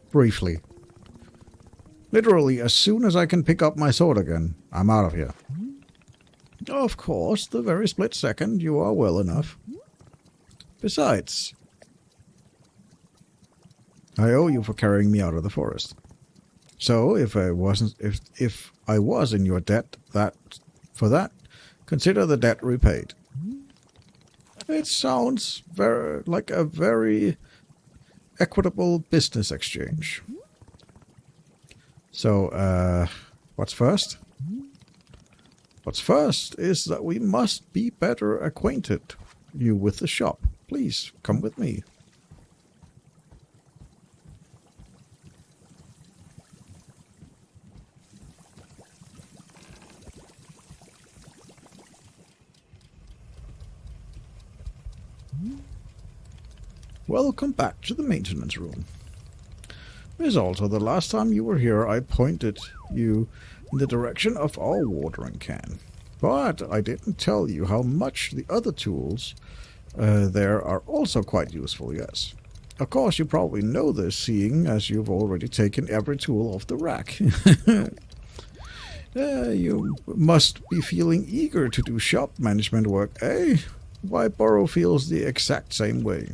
Briefly. Literally, as soon as I can pick up my sword again, I'm out of here. Of course, the very split second you are well enough. Besides, I owe you for carrying me out of the forest. So, if I was in your debt for that, consider the debt repaid. It sounds like a very equitable business exchange. So, what's first? What's first is that we must be better acquainted, you with the shop. Please, come with me. Welcome back to the maintenance room. Miss Alta, the last time you were here I pointed you in the direction of our watering can. But I didn't tell you how much the other tools there are also quite useful, yes. Of course you probably know this, seeing as you've already taken every tool off the rack. You must be feeling eager to do shop management work, eh? Why, Burrow feels the exact same way.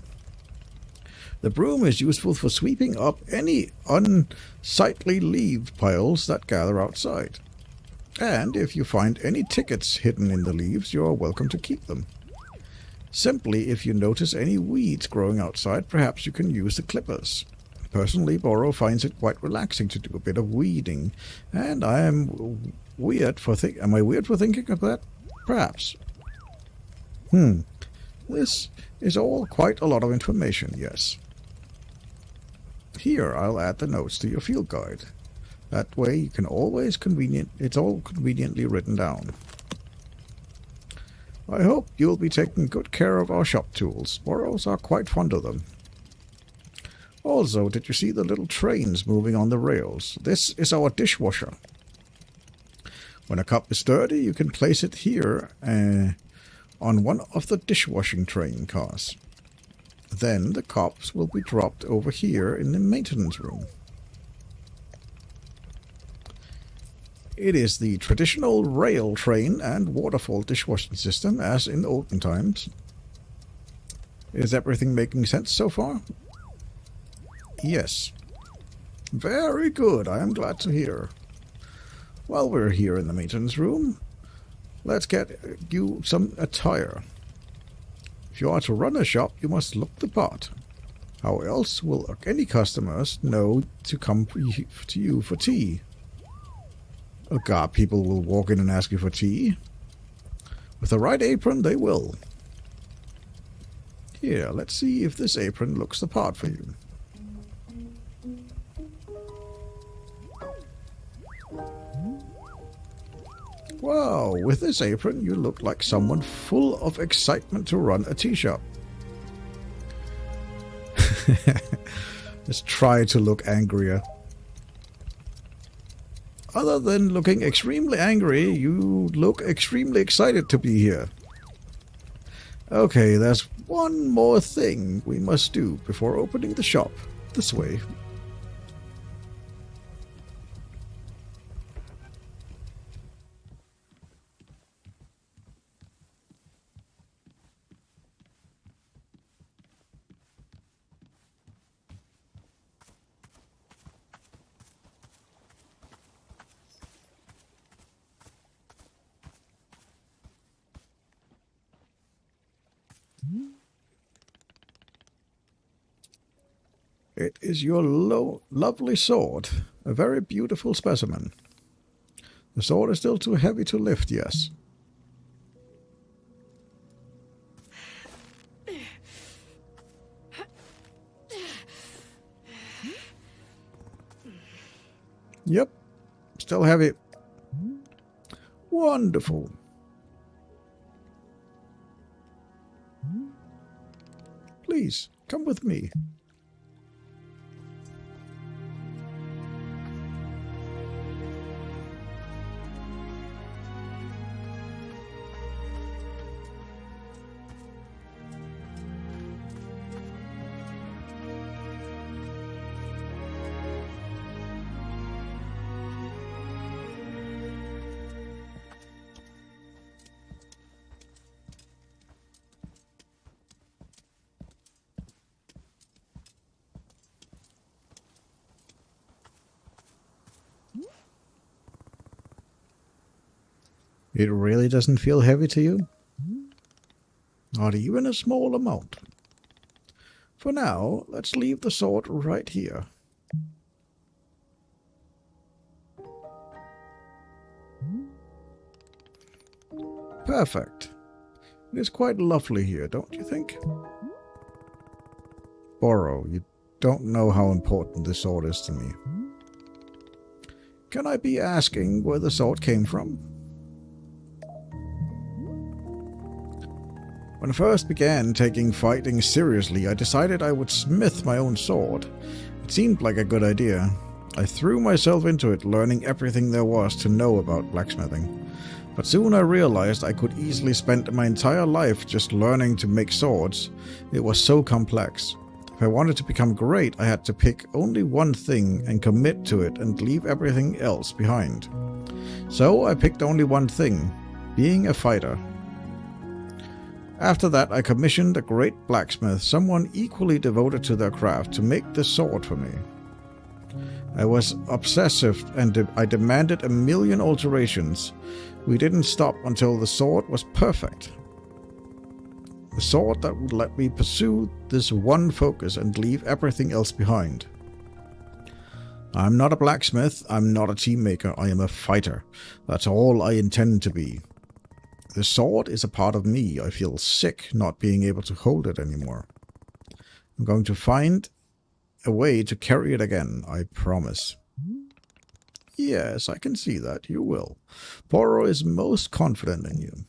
The broom is useful for sweeping up any unsightly leaf piles that gather outside. And if you find any tickets hidden in the leaves, you are welcome to keep them. Simply, if you notice any weeds growing outside, perhaps you can use the clippers. Personally, Burrow finds it quite relaxing to do a bit of weeding, and am I weird for thinking of that? Perhaps. This is all quite a lot of information, yes. Here, I'll add the notes to your field guide. That way you can always it's all conveniently written down. I hope you'll be taking good care of our shop tools. Burrows are quite fond of them. Also, did you see the little trains moving on the rails? This is our dishwasher. When a cup is dirty, you can place it here on one of the dishwashing train cars. Then the cups will be dropped over here in the maintenance room. It is the traditional rail train and waterfall dishwashing system as in olden times. Is everything making sense so far? Yes. Very good, I am glad to hear. While we're here in the maintenance room, let's get you some attire. If you are to run a shop, you must look the part. How else will any customers know to come to you for tea? Oh God, people will walk in and ask you for tea. With the right apron, they will. Here, let's see if this apron looks the part for you. Wow, with this apron you look like someone full of excitement to run a tea shop. Let's try to look angrier. Other than looking extremely angry, you look extremely excited to be here. Okay, there's one more thing we must do before opening the shop. This way. It is your lovely sword. A very beautiful specimen. The sword is still too heavy to lift, yes. Yep, still heavy. Wonderful. Please, come with me. It really doesn't feel heavy to you? Not even a small amount. For now, let's leave the sword right here. Perfect. It is quite lovely here, don't you think? Boro, you don't know how important this sword is to me. Can I be asking where the sword came from? When I first began taking fighting seriously, I decided I would smith my own sword. It seemed like a good idea. I threw myself into it, learning everything there was to know about blacksmithing. But soon I realized I could easily spend my entire life just learning to make swords. It was so complex. If I wanted to become great, I had to pick only one thing and commit to it and leave everything else behind. So I picked only one thing, being a fighter. After that, I commissioned a great blacksmith, someone equally devoted to their craft, to make this sword for me. I was obsessive and I demanded 1,000,000 alterations. We didn't stop until the sword was perfect. The sword that would let me pursue this one focus and leave everything else behind. I'm not a blacksmith, I'm not a team maker, I am a fighter. That's all I intend to be. The sword is a part of me. I feel sick not being able to hold it anymore. I'm going to find a way to carry it again, I promise. Yes, I can see that. You will. Boro is most confident in you.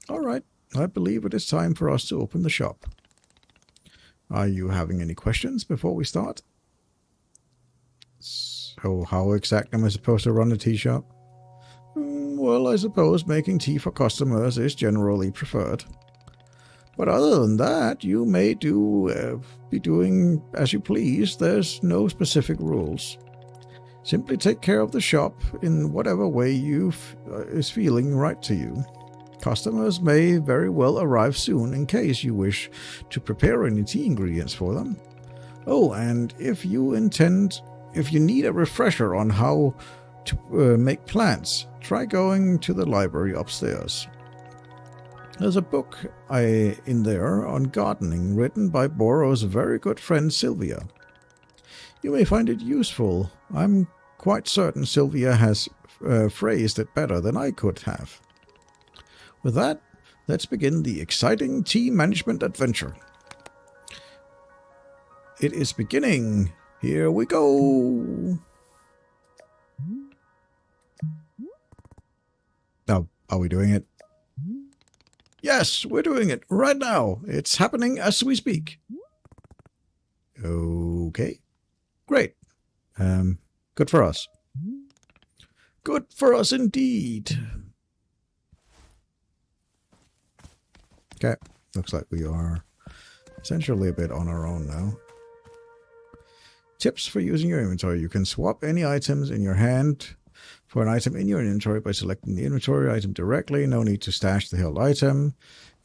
Alright, I believe it is time for us to open the shop. Are you having any questions before we start? So how exactly am I supposed to run a tea shop? Well, I suppose making tea for customers is generally preferred. But other than that, you may be doing as you please. There's no specific rules. Simply take care of the shop in whatever way is feeling right to you. Customers may very well arrive soon in case you wish to prepare any tea ingredients for them. Oh, and if you need a refresher on how to make plants, try going to the library upstairs. There's a book in there on gardening written by Boro's very good friend Sylvia. You may find it useful. I'm quite certain Sylvia has phrased it better than I could have. With that, let's begin the exciting tea management adventure. It is beginning. Here we go. Now, are we doing it? Yes, we're doing it right now. It's happening as we speak. Okay. Great. Good for us. Good for us indeed. Okay. Looks like we are essentially a bit on our own now. Tips for using your inventory. You can swap any items in your hand for an item in your inventory by selecting the inventory item directly. No need to stash the held item.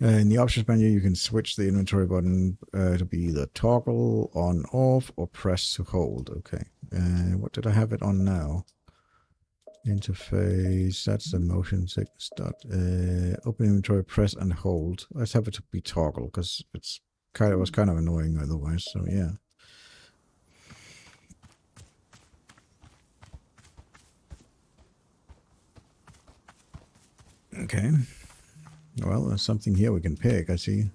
In the options menu, you can switch the inventory button to be either toggle on off or press to hold. Okay. What did I have it on now? Interface, that's the motion sickness dot. Open inventory, press and hold. Let's have it to be toggle because it's was kind of annoying otherwise. So yeah. Okay. Well, there's something here we can pick. I see.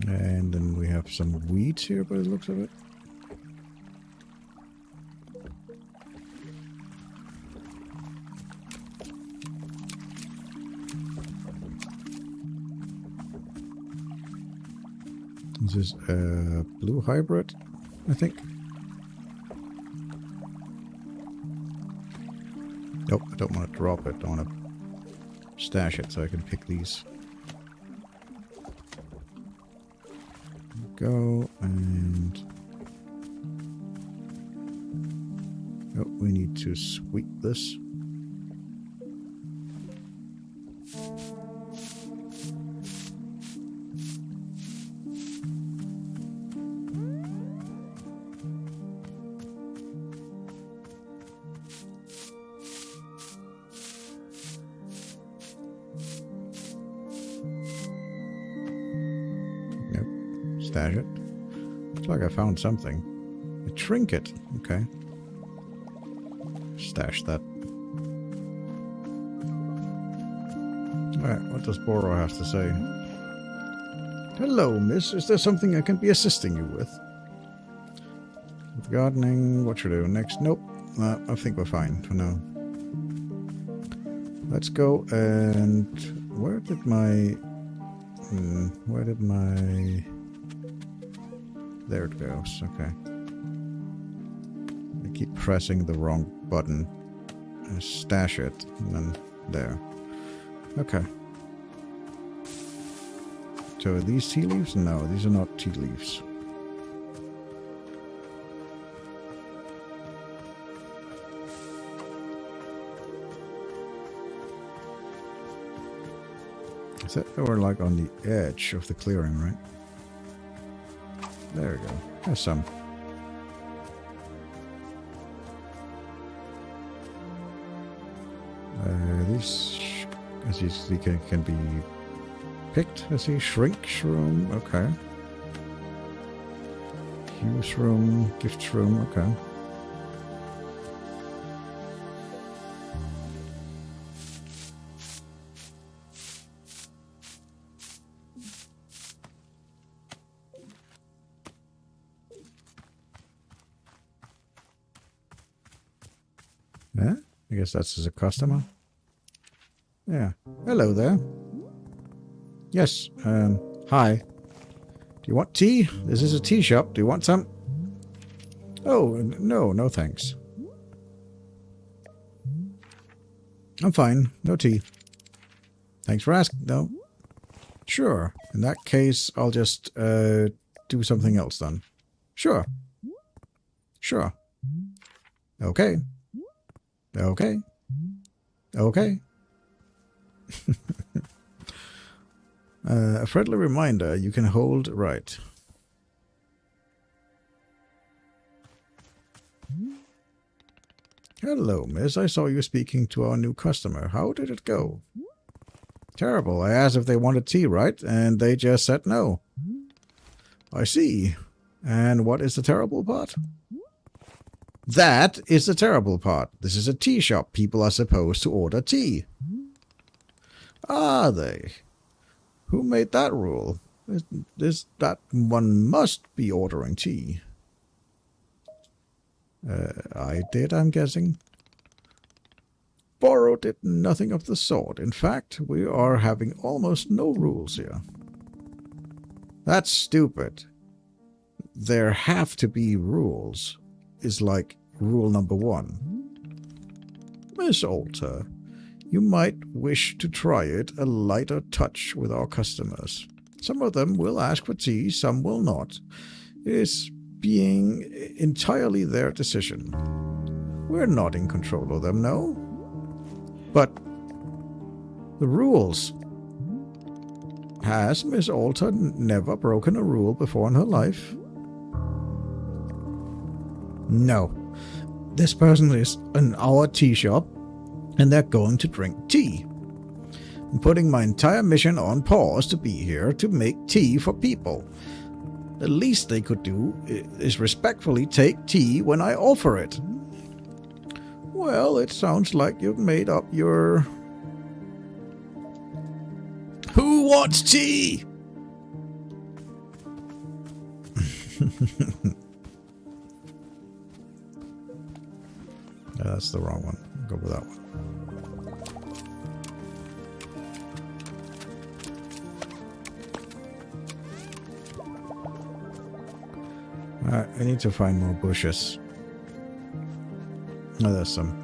And then we have some wheat here by the looks of it. This is a blue hybrid, I think. Nope, I don't want to drop it. I want to stash it so I can pick these. Go and oh, we need to sweep this. Stash it. Looks like I found something. A trinket. Okay. Stash that. Alright, what does Boro have to say? Hello, miss. Is there something I can be assisting you with? With gardening, what should I do next? Nope. I think we're fine for now. Let's go and... Where did my... There it goes, okay. I keep pressing the wrong button. Stash it, and then there. Okay. So are these tea leaves? No, these are not tea leaves. Is that we're like on the edge of the clearing, right? There we go. There's some. These, as you see, can be picked. I see shrink shroom. Okay. Hue shroom, gift shroom. Okay. Yeah, I guess that's as a customer. Yeah. Hello there. Yes, hi. Do you want tea? This is a tea shop. Do you want some? Oh, no thanks. I'm fine. No tea. Thanks for asking, though. Sure. In that case, I'll just, do something else then. Sure. Sure. Okay. Okay. Okay. A friendly reminder, you can hold right. Hello, miss. I saw you speaking to our new customer. How did it go? Terrible. I asked if they wanted tea, right? And they just said no. I see. And what is the terrible part? That is the terrible part. This is a tea shop. People are supposed to order tea. Are they? Who made that rule? That one must be ordering tea. I did, I'm guessing. Boro did nothing of the sort. In fact, we are having almost no rules here. That's stupid. There have to be rules. Is like rule number 1. Miss Alta, you might wish to try it a lighter touch with our customers. Some of them will ask for tea, some will not. It is being entirely their decision. We're not in control of them, no. But the rules. Has Miss Alta never broken a rule before in her life? No. This person is in our tea shop, and they're going to drink tea. I'm putting my entire mission on pause to be here to make tea for people. The least they could do is respectfully take tea when I offer it. Well, it sounds like you've made up your... Who wants tea? That's the wrong one. I'll go with that one. Alright, I need to find more bushes. Oh, there's some.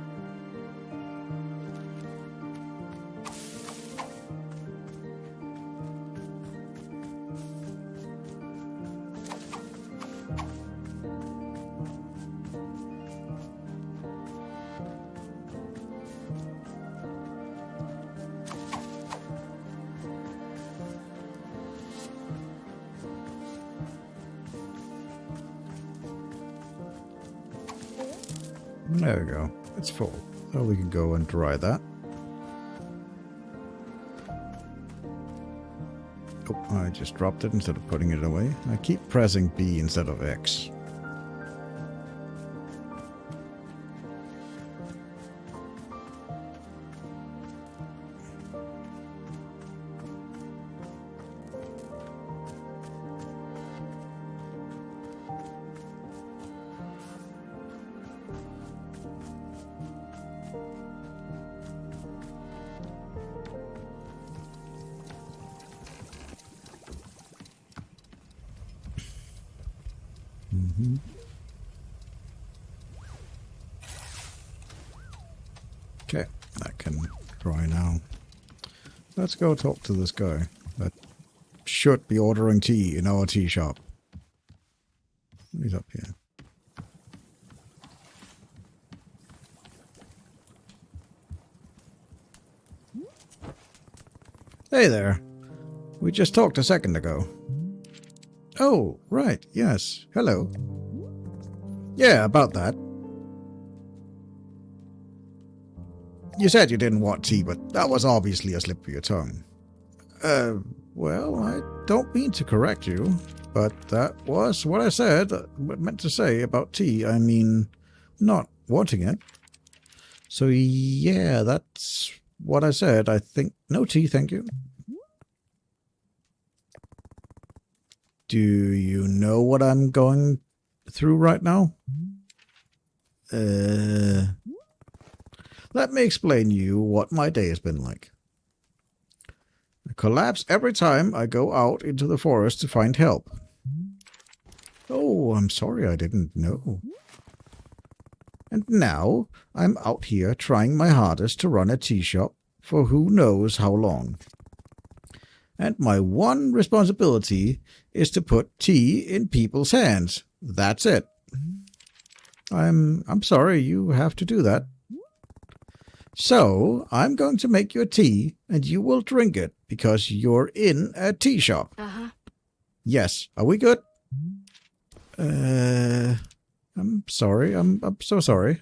There we go. It's full. So we can go and dry that. Oh, I just dropped it instead of putting it away. I keep pressing B instead of X. Okay, that can dry now. Let's go talk to this guy that should be ordering tea in our tea shop. He's up here. Hey there. We just talked a second ago. Oh, right, yes. Hello. Yeah, about that. You said you didn't want tea, but that was obviously a slip of your tongue. Well, I don't mean to correct you, but that was what I said, meant to say about tea. I mean, not wanting it. So, yeah, that's what I said. I think no tea, thank you. Do you know what I'm going through right now? Let me explain you what my day has been like. I collapse every time I go out into the forest to find help. Oh, I'm sorry, I didn't know. And now I'm out here trying my hardest to run a tea shop for who knows how long. And my one responsibility is to put tea in people's hands. That's it. I'm sorry you have to do that. So, I'm going to make your tea, and you will drink it, because you're in a tea shop.
Uh-huh.
Yes. Are we good? I'm sorry. I'm so sorry.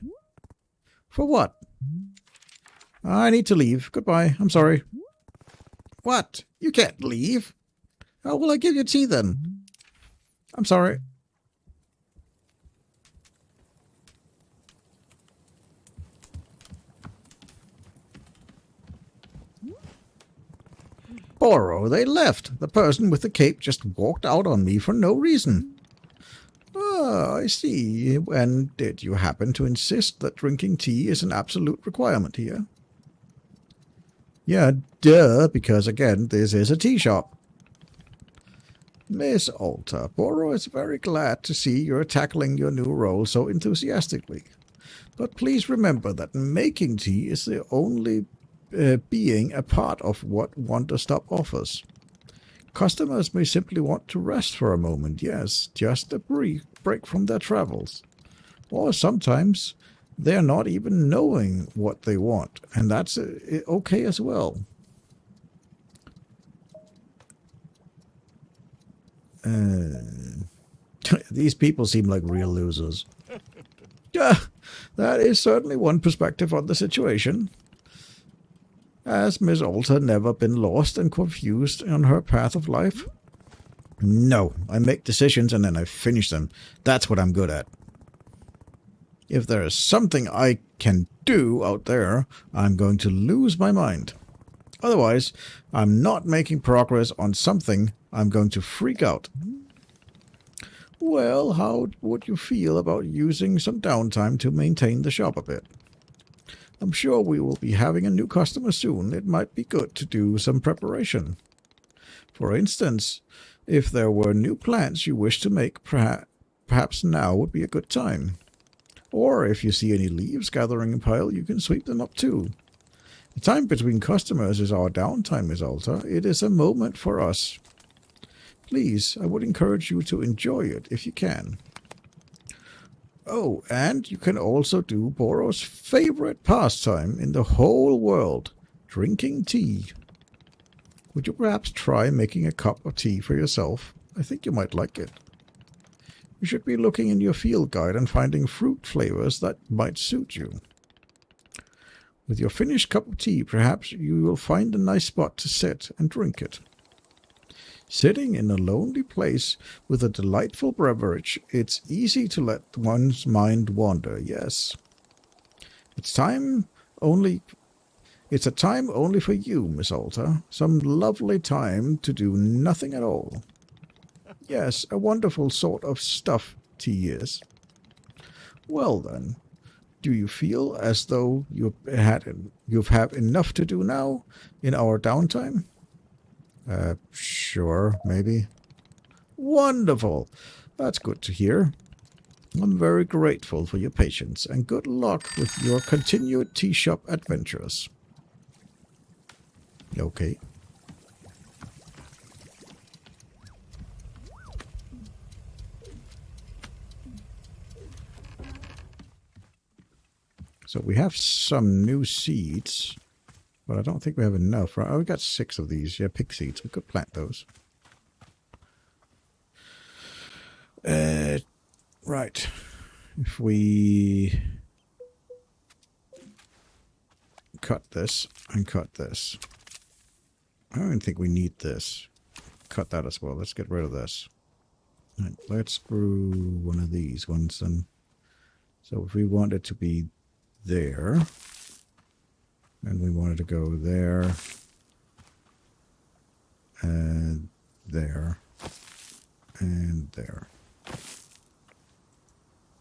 For what? I need to leave. Goodbye. I'm sorry. What? You can't leave. How will I give you tea, then? I'm sorry. Boro, they left. The person with the cape just walked out on me for no reason. Ah, I see. And did you happen to insist that drinking tea is an absolute requirement here? Yeah, duh, because again, this is a tea shop. Miss Alta, Boro is very glad to see you're tackling your new role so enthusiastically. But please remember that making tea is the only being a part of what WanderStop offers. Customers may simply want to rest for a moment, yes, just a brief break from their travels. Or sometimes they're not even knowing what they want, and that's okay as well. These people seem like real losers. Yeah, that is certainly one perspective on the situation. Has Miss Alta never been lost and confused on her path of life? No, I make decisions and then I finish them. That's what I'm good at. If there is something I can do out there, I'm going to lose my mind. Otherwise, I'm not making progress on something. I'm going to freak out. Well, how would you feel about using some downtime to maintain the shop a bit? I'm sure we will be having a new customer soon. It might be good to do some preparation. For instance, if there were new plants you wish to make, perhaps now would be a good time. Or if you see any leaves gathering in a pile, you can sweep them up too. The time between customers is our downtime, Miss Alta. It is a moment for us. Please, I would encourage you to enjoy it if you can. Oh, and you can also do Boro's favorite pastime in the whole world, drinking tea. Would you perhaps try making a cup of tea for yourself? I think you might like it. You should be looking in your field guide and finding fruit flavors that might suit you. With your finished cup of tea, perhaps you will find a nice spot to sit and drink it. Sitting in a lonely place with a delightful beverage, it's easy to let one's mind wander, yes. It's a time only for you, Miss Alta. Some lovely time to do nothing at all. Yes, a wonderful sort of stuff tea is. Well then, do you feel as though you've had enough to do now in our downtime? Sure, maybe. Wonderful. That's good to hear. I'm very grateful for your patience, and good luck with your continued tea shop adventures. Okay. So we have some new seeds, but I don't think we have enough. Right? Oh, we got 6 of these. Yeah, pig seeds. We could plant those. Right. If we cut this and cut this. I don't think we need this. Cut that as well. Let's get rid of this. Right, let's brew one of these ones then. So if we want it to be there, and we want it to go there, and there, and there.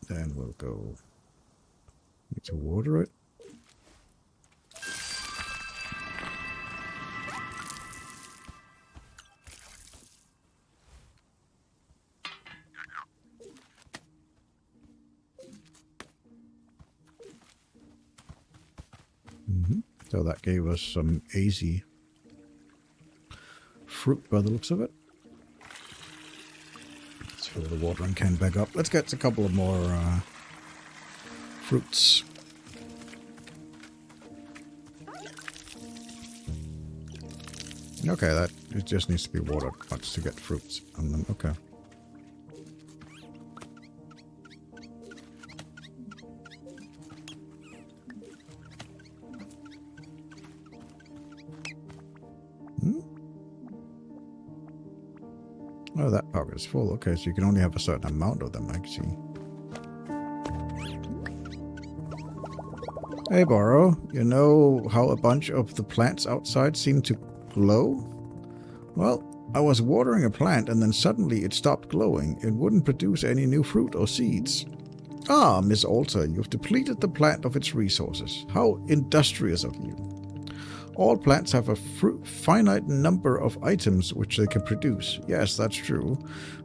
Then we'll go, need to water it. So that gave us some easy fruit by the looks of it. Let's fill the watering can back up. Let's get a couple of more fruits. Okay, that it just needs to be watered much to get fruits. And then okay. Oh, that pocket is full. Okay, so you can only have a certain amount of them, I see. Hey, Boro, you know how a bunch of the plants outside seem to glow? Well, I was watering a plant and then suddenly it stopped glowing. It wouldn't produce any new fruit or seeds. Ah, Miss Alta, you've depleted the plant of its resources. How industrious of you. All plants have a finite number of items which they can produce. Yes, that's true.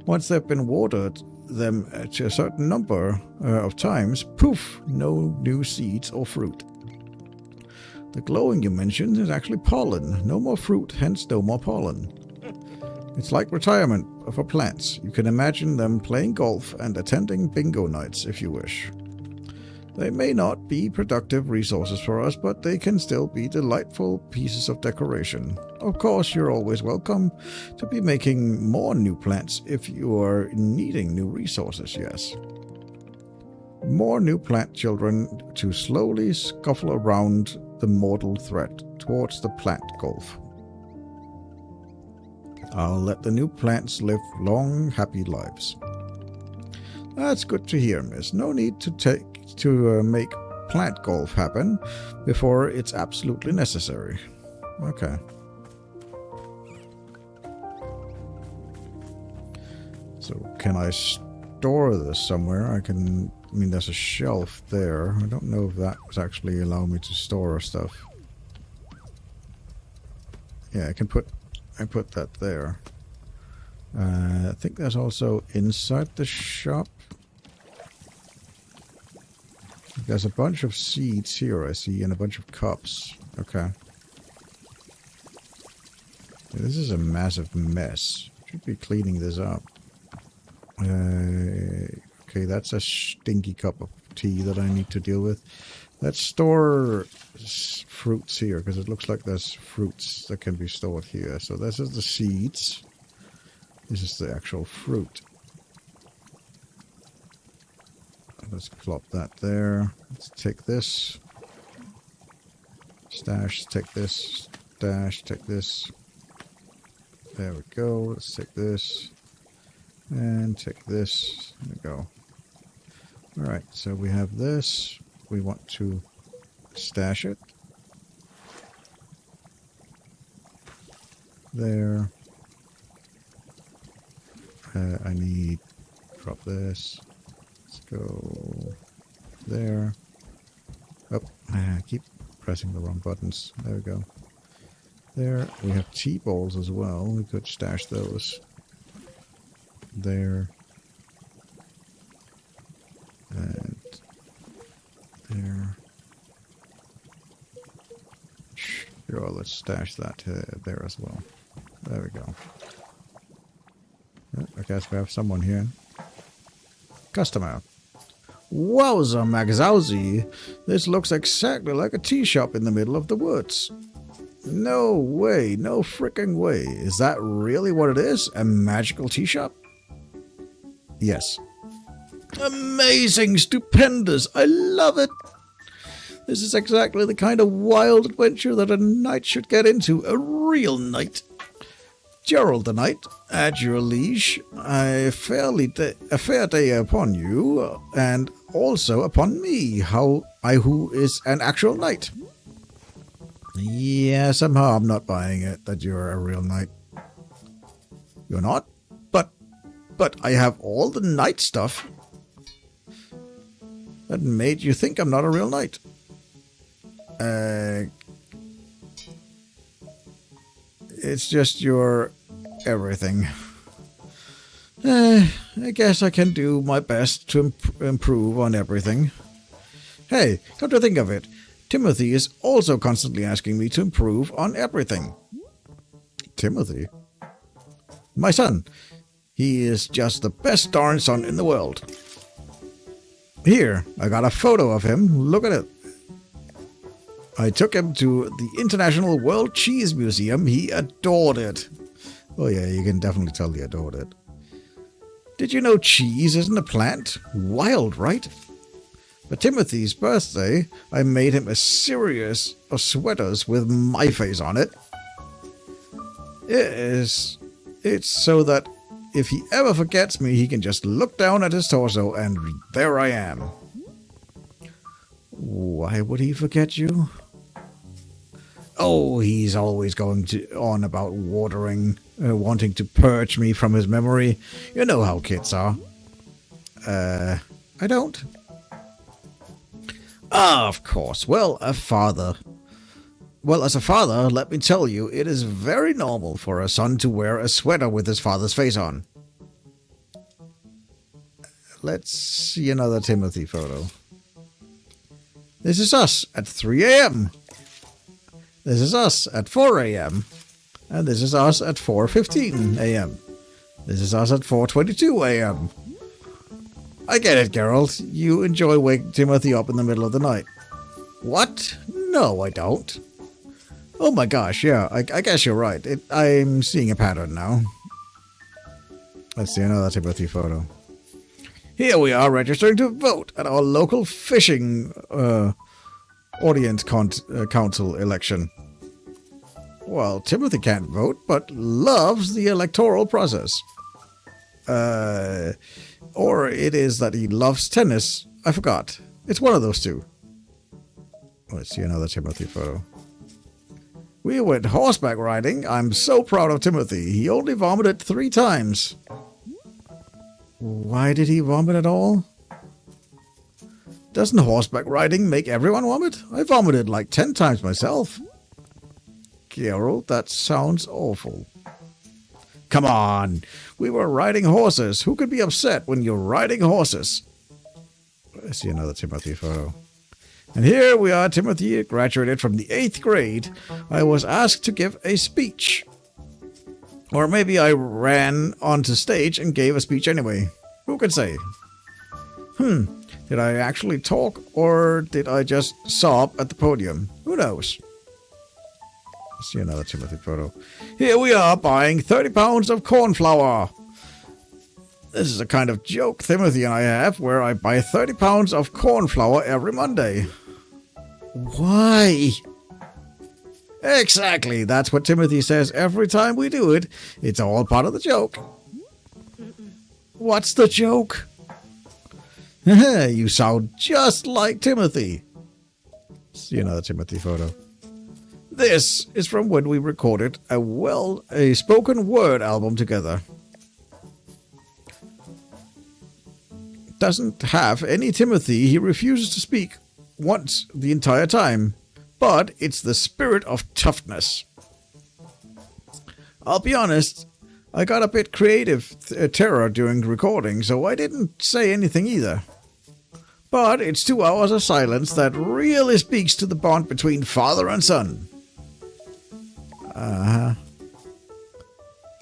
Once they've been watered them to a certain number of times, poof, no new seeds or fruit. The glowing you mentioned is actually pollen. No more fruit, hence no more pollen. It's like retirement for plants. You can imagine them playing golf and attending bingo nights if you wish. They may not be productive resources for us, but they can still be delightful pieces of decoration. Of course, you're always welcome to be making more new plants if you are needing new resources, yes. More new plant children to slowly scuffle around the mortal threat towards the plant gulf. I'll let the new plants live long, happy lives. That's good to hear, miss. No need to make plant golf happen before it's absolutely necessary. Okay. So can I store this somewhere? I mean, there's a shelf there. I don't know if that was actually allow me to store stuff. Yeah, I put that there. I think there's also inside the shop. There's a bunch of seeds here, I see, and a bunch of cups. Okay. This is a massive mess. Should be cleaning this up. Okay, that's a stinky cup of tea that I need to deal with. Let's store fruits here, because it looks like there's fruits that can be stored here. So this is the seeds. This is the actual fruit. Let's plop that there. Let's take this. Stash, take this. Stash, take this. There we go. Let's take this. And take this. There we go. Alright, so we have this. We want to stash it. There. I need... drop this. Let's go there. Oh, I keep pressing the wrong buttons. There we go. There. We have tea bowls as well. We could stash those. There. And there. Sure, let's stash that there as well. There we go. I guess we have someone here. Customer. Wowza Magzowzi. This looks exactly like a tea shop in the middle of the woods. No way, no frickin' way. Is that really what it is? A magical tea shop? Yes. Amazing, stupendous, I love it. This is exactly the kind of wild adventure that a knight should get into, a real knight. Gerald the Knight, at your liege, a fair day upon you, and also upon me, who is an actual knight. Yeah, somehow I'm not buying it, that you're a real knight. You're not? But I have all the knight stuff. That made you think I'm not a real knight. It's just your everything. I guess I can do my best to improve on everything. Hey, come to think of it, Timothy is also constantly asking me to improve on everything. Timothy? My son. He is just the best darn son in the world. Here, I got a photo of him. Look at it. I took him to the International World Cheese Museum. He adored it. Oh yeah, you can definitely tell he adored it. Did you know cheese isn't a plant? Wild, right? For Timothy's birthday, I made him a series of sweaters with my face on it. It's so that if he ever forgets me, he can just look down at his torso and there I am. Why would he forget you? Oh, he's always going on about wanting to purge me from his memory. You know how kids are. I don't. Ah, of course. Well, as a father, let me tell you, it is very normal for a son to wear a sweater with his father's face on. Let's see another Timothy photo. This is us at 3 a.m. This is us at 4 a.m. And this is us at 4:15 a.m. This is us at 4:22 a.m. I get it, Geralt. You enjoy waking Timothy up in the middle of the night. What? No, I don't. Oh my gosh, yeah, I guess you're right. I'm seeing a pattern now. Let's see another Timothy photo. Here we are registering to vote at our local fishing audience council election. Well, Timothy can't vote, but loves the electoral process. Or it is that he loves tennis. I forgot. It's one of those two. Let's see another Timothy photo. We went horseback riding. I'm so proud of Timothy. He only vomited 3 times. Why did he vomit at all? Doesn't horseback riding make everyone vomit? I vomited like 10 times myself. Geralt, that sounds awful. Come on. We were riding horses. Who could be upset when you're riding horses? I see another Timothy photo. And here we are, Timothy, graduated from the 8th grade. I was asked to give a speech. Or maybe I ran onto stage and gave a speech anyway. Who can say? Did I actually talk, or did I just sob at the podium? Who knows? Let's see another Timothy photo. Here we are buying 30 pounds of corn flour. This is a kind of joke Timothy and I have, where I buy 30 pounds of corn flour every Monday. Why? Exactly. That's what Timothy says every time we do it. It's all part of the joke. What's the joke? You sound just like Timothy. See another Timothy photo. This is from when we recorded a spoken word album together. Doesn't have any Timothy. He refuses to speak once the entire time. But it's the spirit of toughness. I'll be honest, I got a bit creative terror during recording, so I didn't say anything either. But it's 2 hours of silence that really speaks to the bond between father and son.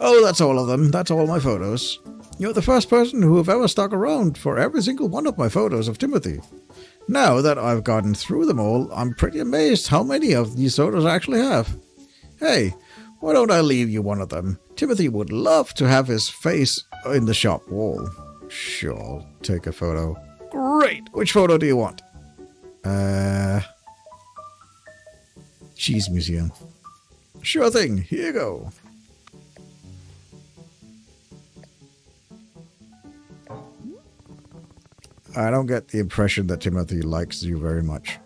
Oh, that's all of them. That's all my photos. You're the first person who have ever stuck around for every single one of my photos of Timothy. Now that I've gotten through them all, I'm pretty amazed how many of these photos I actually have. Hey, why don't I leave you one of them? Timothy would love to have his face in the shop wall. Sure, I'll take a photo. Great! Which photo do you want? Cheese Museum. Sure thing, here you go. I don't get the impression that Timothy likes you very much.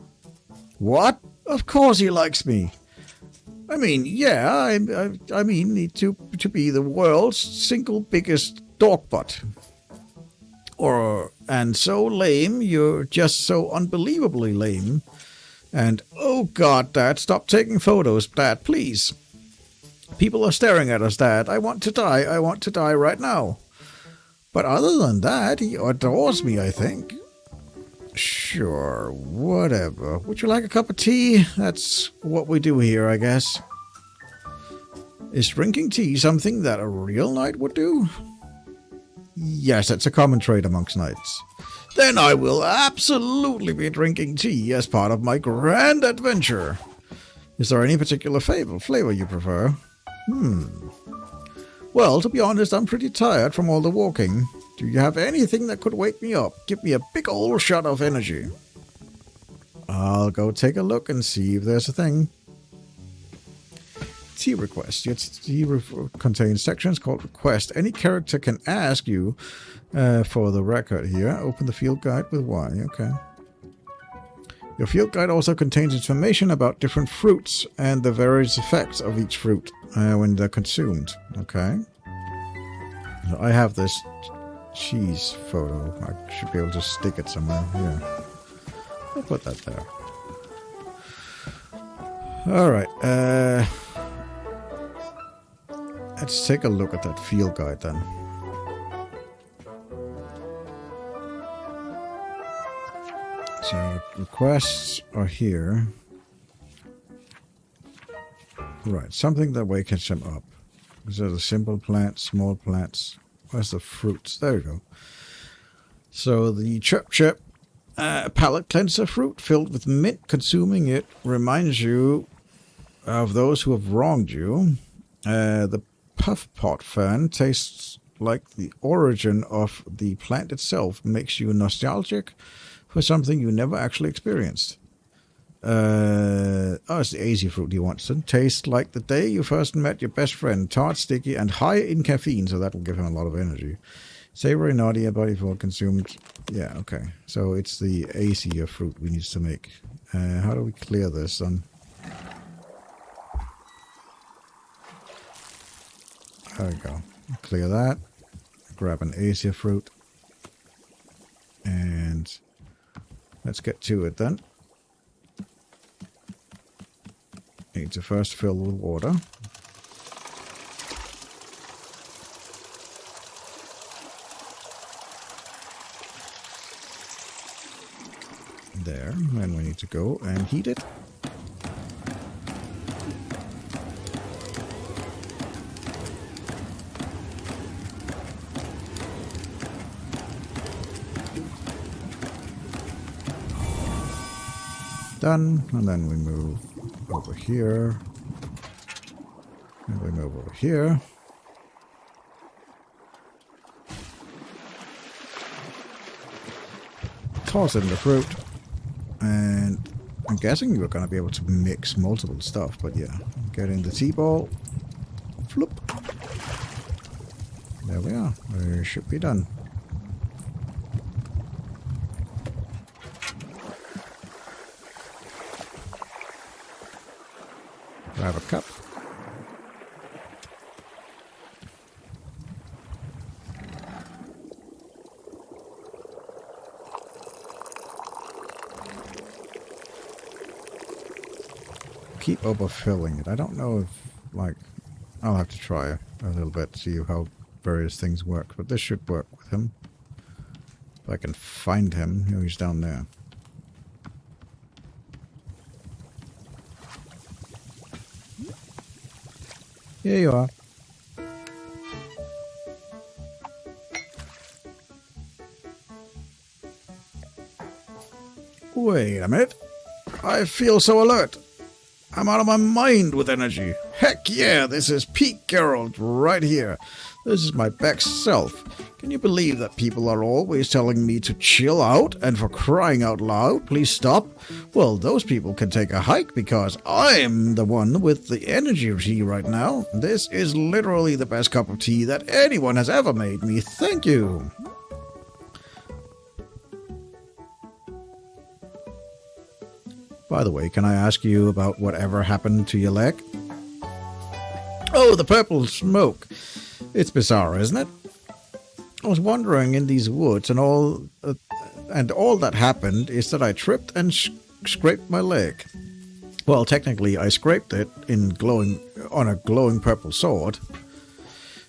What? Of course he likes me. I mean, yeah, I mean to be the world's single biggest dog butt. And so lame, you're just so unbelievably lame. And, oh God, Dad, stop taking photos, Dad, please. People are staring at us, Dad. I want to die right now. But other than that, he adores me, I think. Sure, whatever. Would you like a cup of tea? That's what we do here, I guess. Is drinking tea something that a real knight would do? Yes, it's a common trait amongst knights. Then I will absolutely be drinking tea as part of my grand adventure. Is there any particular flavor you prefer? Well, to be honest, I'm pretty tired from all the walking. Do you have anything that could wake me up? Give me a big old shot of energy. I'll go take a look and see if there's a thing. Tea request. Your tea contains sections called request. Any character can ask you for the record here. Open the field guide with Y. Okay. Your field guide also contains information about different fruits and the various effects of each fruit when they're consumed. Okay. So I have this cheese photo. I should be able to stick it somewhere. Yeah. I'll put that there. Alright. Let's take a look at that field guide then. So requests are here. Right, something that wakes him up. These are the simple plants, small plants. Where's the fruits? There we go. So the chirp chirp palate cleanser fruit filled with mint, consuming it reminds you of those who have wronged you. The puff pot fern tastes like the origin of the plant itself, makes you nostalgic for something you never actually experienced. It's the AZ fruit he wants. It tastes like the day you first met your best friend, tart, sticky, and high in caffeine, so that will give him a lot of energy. Savory, naughty, body for consumed. Yeah, okay. So it's the AZ fruit we need to make. How do we clear this then? There we go. Clear that. Grab an AZ fruit. And let's get to it then. Need to first fill with water. There, and we need to go and heat it. Done, and then we move over here, and we move over here. Toss in the fruit, and I'm guessing you're going to be able to mix multiple stuff, but yeah, get in the tea ball, flip. There we are, we should be done. Grab a cup. Keep overfilling it. I don't know if, like, I'll have to try a little bit to see how various things work, but this should work with him. If I can find him, he's down there. Here you are. Wait a minute. I feel so alert. I'm out of my mind with energy. Heck yeah, this is peak Geralt right here. This is my best self. Can you believe that people are always telling me to chill out and for crying out loud, please stop? Well, those people can take a hike because I'm the one with the energy tea right now. This is literally the best cup of tea that anyone has ever made me. Thank you. By the way, can I ask you about whatever happened to your leg? Oh, the purple smoke. It's bizarre, isn't it? I was wandering in these woods and all that happened is that I tripped and scraped my leg. Well, technically I scraped it on a glowing purple sword.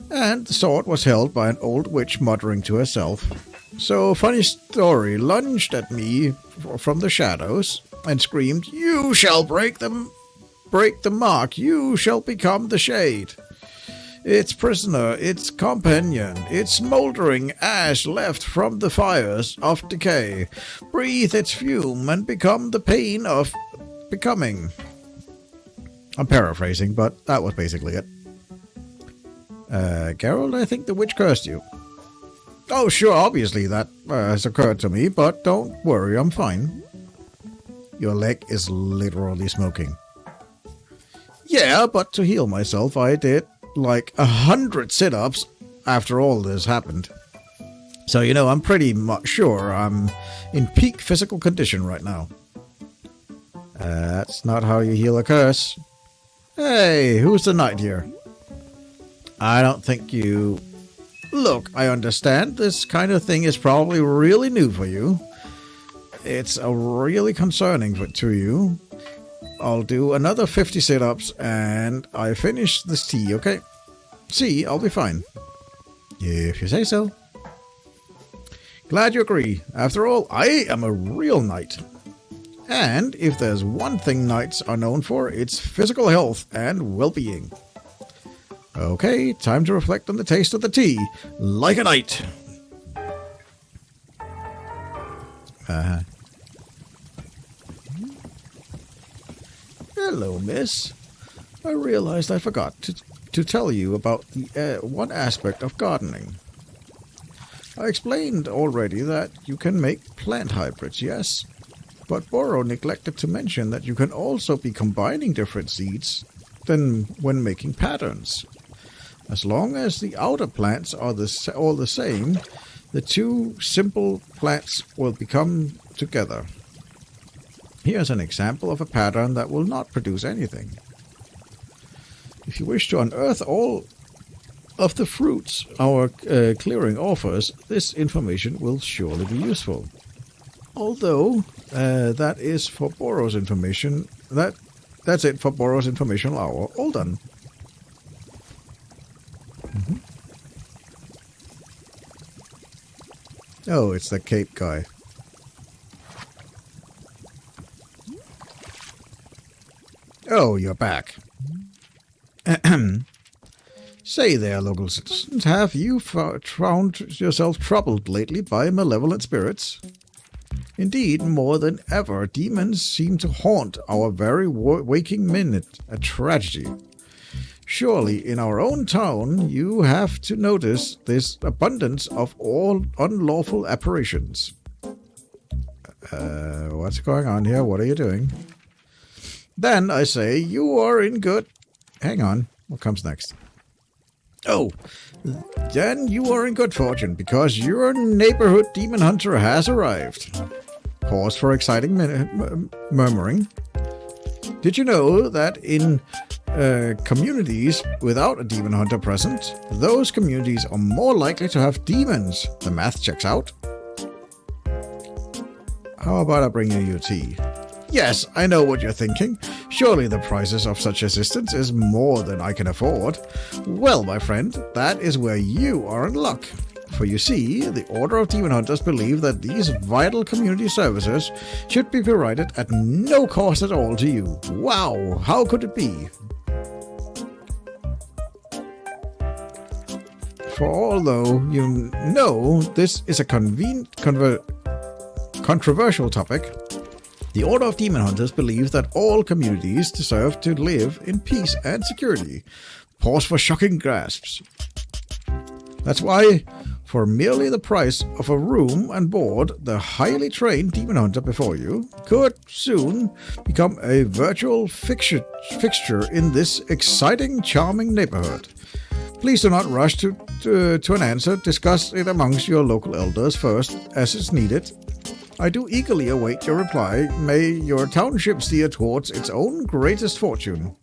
And the sword was held by an old witch muttering to herself. So, funny story, lunged at me from the shadows and screamed, "You shall break the mark, you shall become the shade. Its prisoner, its companion, its smoldering ash left from the fires of decay. Breathe its fume and become the pain of becoming." I'm paraphrasing, but that was basically it. Geralt, I think the witch cursed you. Oh, sure, obviously that has occurred to me, but don't worry, I'm fine. Your leg is literally smoking. Yeah, but to heal myself, I did like 100 sit-ups after all this happened. So, you know, I'm pretty much sure I'm in peak physical condition right now. That's not how you heal a curse. Hey, who's the knight here? I don't think you... Look, I understand this kind of thing is probably really new for you. It's really concerning to you. I'll do another 50 sit-ups and I finish this tea, okay? See, I'll be fine. If you say so. Glad you agree. After all, I am a real knight. And if there's one thing knights are known for, it's physical health and well-being. Okay, time to reflect on the taste of the tea. Like a knight. Uh-huh. Hello, miss. I realized I forgot to tell you about the one aspect of gardening. I explained already that you can make plant hybrids, yes? But Boro neglected to mention that you can also be combining different seeds than when making patterns. As long as the outer plants are all the same, the two simple plants will become together. Here's an example of a pattern that will not produce anything. If you wish to unearth all of the fruits our clearing offers, this information will surely be useful. Although, that is for Boro's information. That's it for Boro's informational hour. All done. Mm-hmm. Oh, it's the Cape guy. Oh, you're back. Say there, local citizens, have you found yourself troubled lately by malevolent spirits? Indeed, more than ever, demons seem to haunt our very waking minute, a tragedy. Surely, in our own town, you have to notice this abundance of all unlawful apparitions. What's going on here? What are you doing? Then, I say, you are in good... Hang on. What comes next? Oh, then you are in good fortune, because your neighborhood demon hunter has arrived. Pause for exciting murmuring. Did you know that in communities without a demon hunter present, those communities are more likely to have demons? The math checks out. How about I bring you tea? Yes, I know what you're thinking. Surely the prices of such assistance is more than I can afford. Well, my friend, that is where you are in luck. For you see, the Order of Demon Hunters believe that these vital community services should be provided at no cost at all to you. Wow, how could it be? For although you know this is a controversial topic, the Order of Demon Hunters believes that all communities deserve to live in peace and security. Pause for shocking gasps. That's why, for merely the price of a room and board, the highly trained demon hunter before you could soon become a virtual fixture in this exciting, charming neighborhood. Please do not rush to an answer. Discuss it amongst your local elders first, as is needed. I do eagerly await your reply. May your township steer towards its own greatest fortune.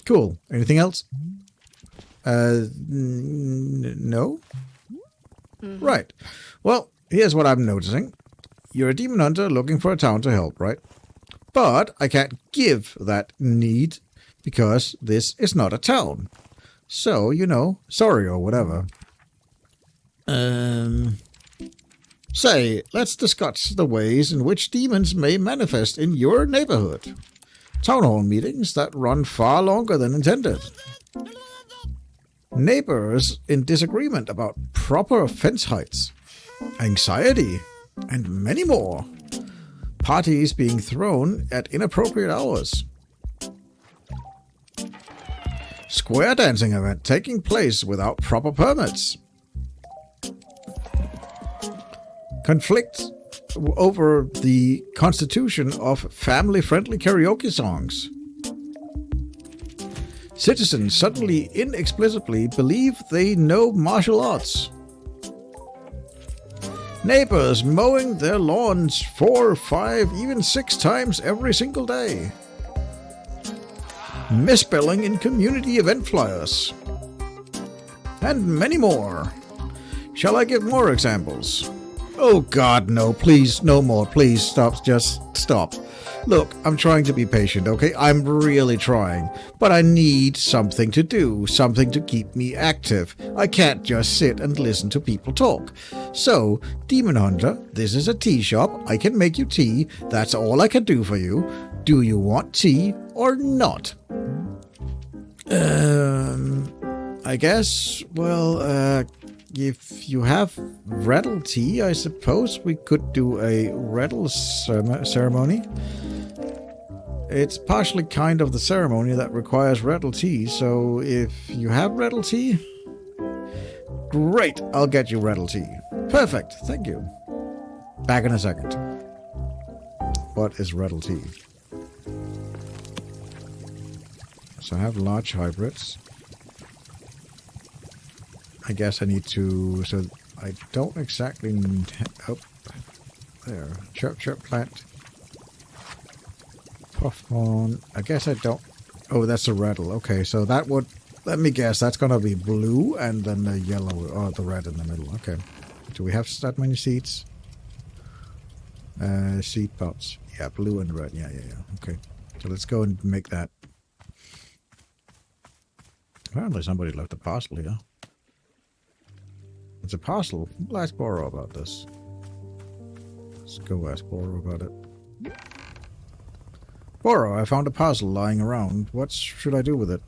Cool. Anything else? No? Mm-hmm. Right. Well, here's what I'm noticing. You're a demon hunter looking for a town to help, right? But I can't give that need because this is not a town. So, sorry or whatever. Say, let's discuss the ways in which demons may manifest in your neighborhood. Town hall meetings that run far longer than intended. Neighbors in disagreement about proper fence heights. Anxiety, and many more. Parties being thrown at inappropriate hours. Square dancing event taking place without proper permits. Conflict over the constitution of family-friendly karaoke songs. Citizens suddenly inexplicably believe they know martial arts. Neighbors mowing their lawns 4, 5, even 6 times every single day. Misspelling in community event flyers. And many more. Shall I give more examples? Oh God, no, please, no more, please, stop, just stop. Look, I'm trying to be patient, okay? I'm really trying. But I need something to do, something to keep me active. I can't just sit and listen to people talk. So, Demon Hunter, this is a tea shop. I can make you tea. That's all I can do for you. Do you want tea or not? I guess, well, if you have rattle tea, I suppose we could do a rattle ceremony. It's partially kind of the ceremony that requires rattle tea, so if you have rattle tea, great, I'll get you rattle tea. Perfect, thank you. Back in a second. What is rattle tea? So I have large hybrids. I guess I need to, so I don't exactly need, oh, there, chirp chirp plant. Puff on, I guess I don't, oh that's a rattle, okay, so that would, let me guess, that's gonna be blue and then the yellow, or the red in the middle, okay. Do we have that many seeds? Seed pots, yeah, blue and red, yeah, okay. So let's go and make that. Apparently somebody left a parcel here. It's a parcel. We'll ask Boro about this. Let's go ask Boro about it. Boro, I found a parcel lying around. What should I do with it?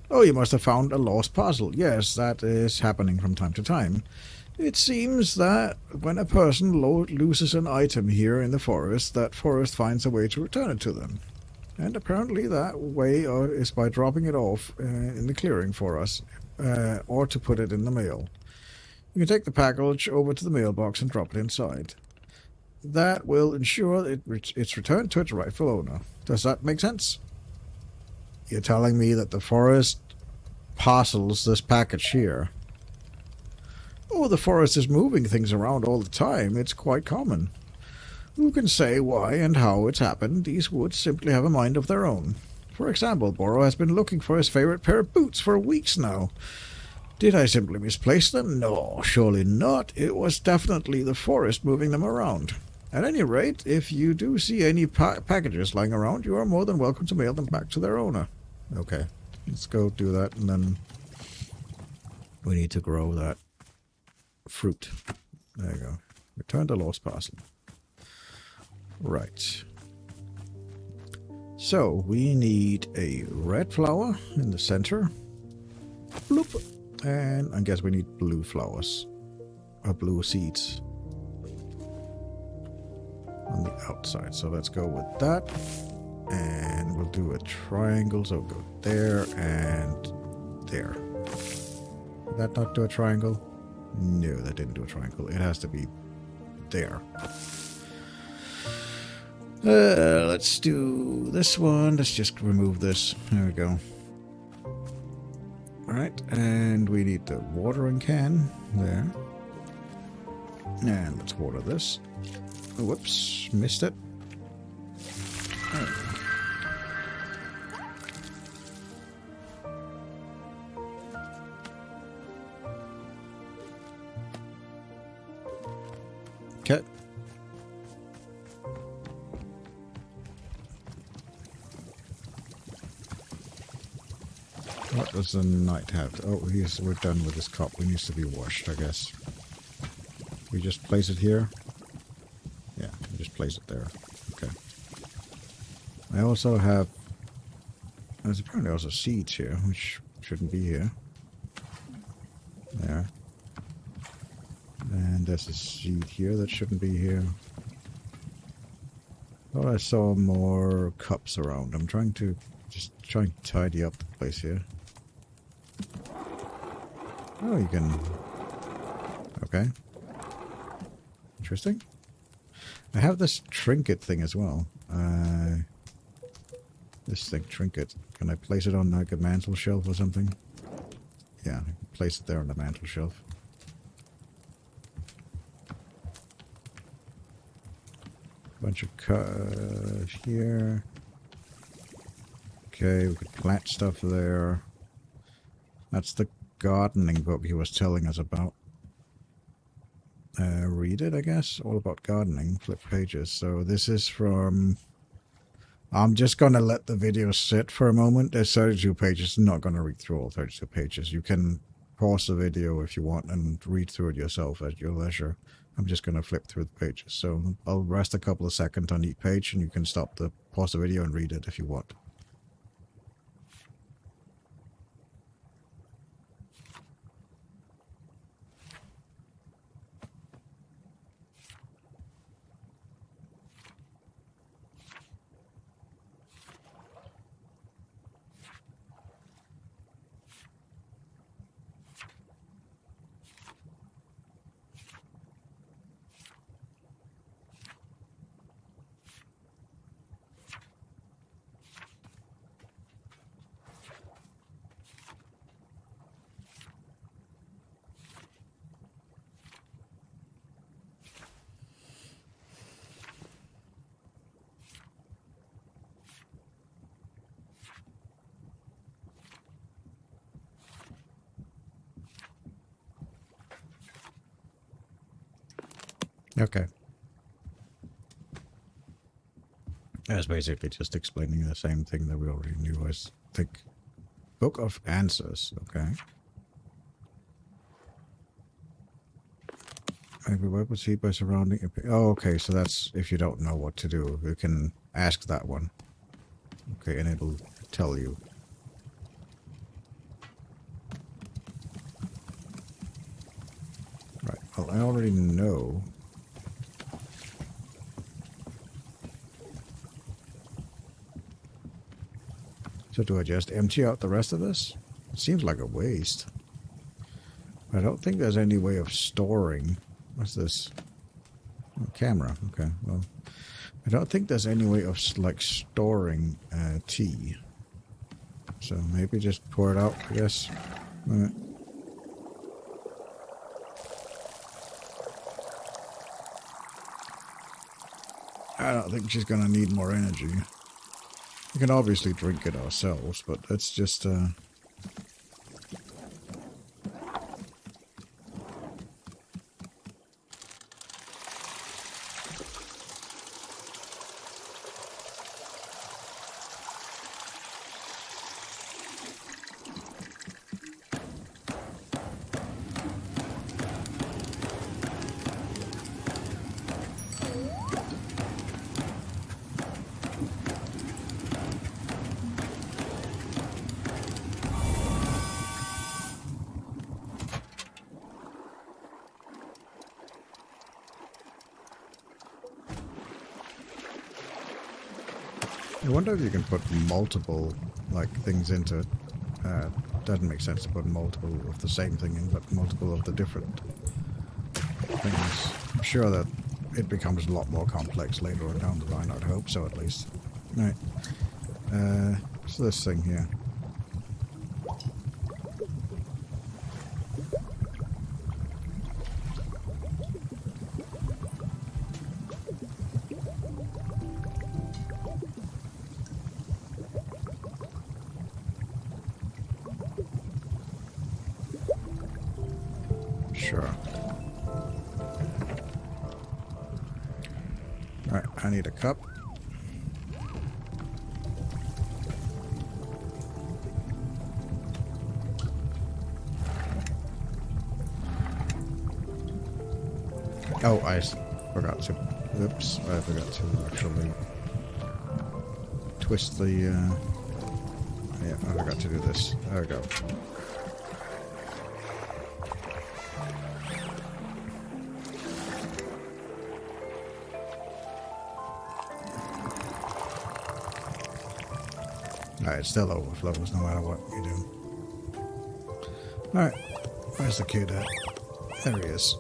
Oh, you must have found a lost parcel. Yes, that is happening from time to time. It seems that when a person loses an item here in the forest, that forest finds a way to return it to them. And apparently that way is by dropping it off in the clearing for us, or to put it in the mail. You can take the package over to the mailbox and drop it inside. That will ensure it's returned to its rightful owner. Does that make sense? You're telling me that the forest parcels this package here? Oh, the forest is moving things around all the time. It's quite common. Who can say why and how it's happened? These woods simply have a mind of their own. For example, Boro has been looking for his favorite pair of boots for weeks now. Did I simply misplace them? No, surely not. It was definitely the forest moving them around. At any rate, if you do see any packages lying around, you are more than welcome to mail them back to their owner. Okay, let's go do that, and then we need to grow that fruit. There you go. Return the lost parcel. Right. So, we need a red flower in the center. Bloop. And I guess we need blue flowers. Or blue seeds. On the outside. So let's go with that. And we'll do a triangle. So we'll go there and there. Did that not do a triangle? No, that didn't do a triangle. It has to be there. Let's do this one. Let's just remove this. There we go. Alright, and we need the watering can there. And let's water this. Oh, whoops, missed it. Okay. What does the knight have? Oh, we're done with this cup. It needs to be washed, I guess. We just place it here? Yeah, we just place it there. Okay. I also have... There's apparently also seeds here, which shouldn't be here. There. And there's a seed here that shouldn't be here. Thought I saw more cups around. I'm trying to tidy up the place here. Oh, you can... Okay. Interesting. I have this trinket thing as well. This thing, trinket. Can I place it on like a mantle shelf or something? Yeah, I can place it there on the mantle shelf. Bunch of here. Okay, we could plant stuff there. That's the gardening book he was telling us about. Read it, I guess. All about gardening. Flip pages. So this is from... I'm just going to let the video sit for a moment. There's 32 pages. I'm not going to read through all 32 pages. You can pause the video if you want and read through it yourself at your leisure. I'm just going to flip through the pages. So I'll rest a couple of seconds on each page and you can pause the video and read it if you want. Okay. That's basically just explaining the same thing that we already knew. I think. Book of Answers. Okay. Maybe what was he by surrounding? Oh, okay. So that's if you don't know what to do, you can ask that one. Okay, and it'll tell you. Right. Well, I already know. So do I just empty out the rest of this? It seems like a waste. I don't think there's any way of storing. What's this? Oh, camera. Okay. Well, I don't think there's any way of like storing tea. So maybe just pour it out, I guess. All right. I don't think she's gonna need more energy. We can obviously drink it ourselves, but that's just I wonder if you can put multiple, like, things into it. Doesn't make sense to put multiple of the same thing in, but multiple of the different things. I'm sure that it becomes a lot more complex later on down the line, I'd hope so at least. Right. What's this thing here? Sure. Alright, I need a cup. Oh, I forgot to. Oops, I forgot to actually twist the. Yeah, I forgot to do this. There we go. Alright, it still overflows no matter what you do. Alright, where's the kid at? There he is.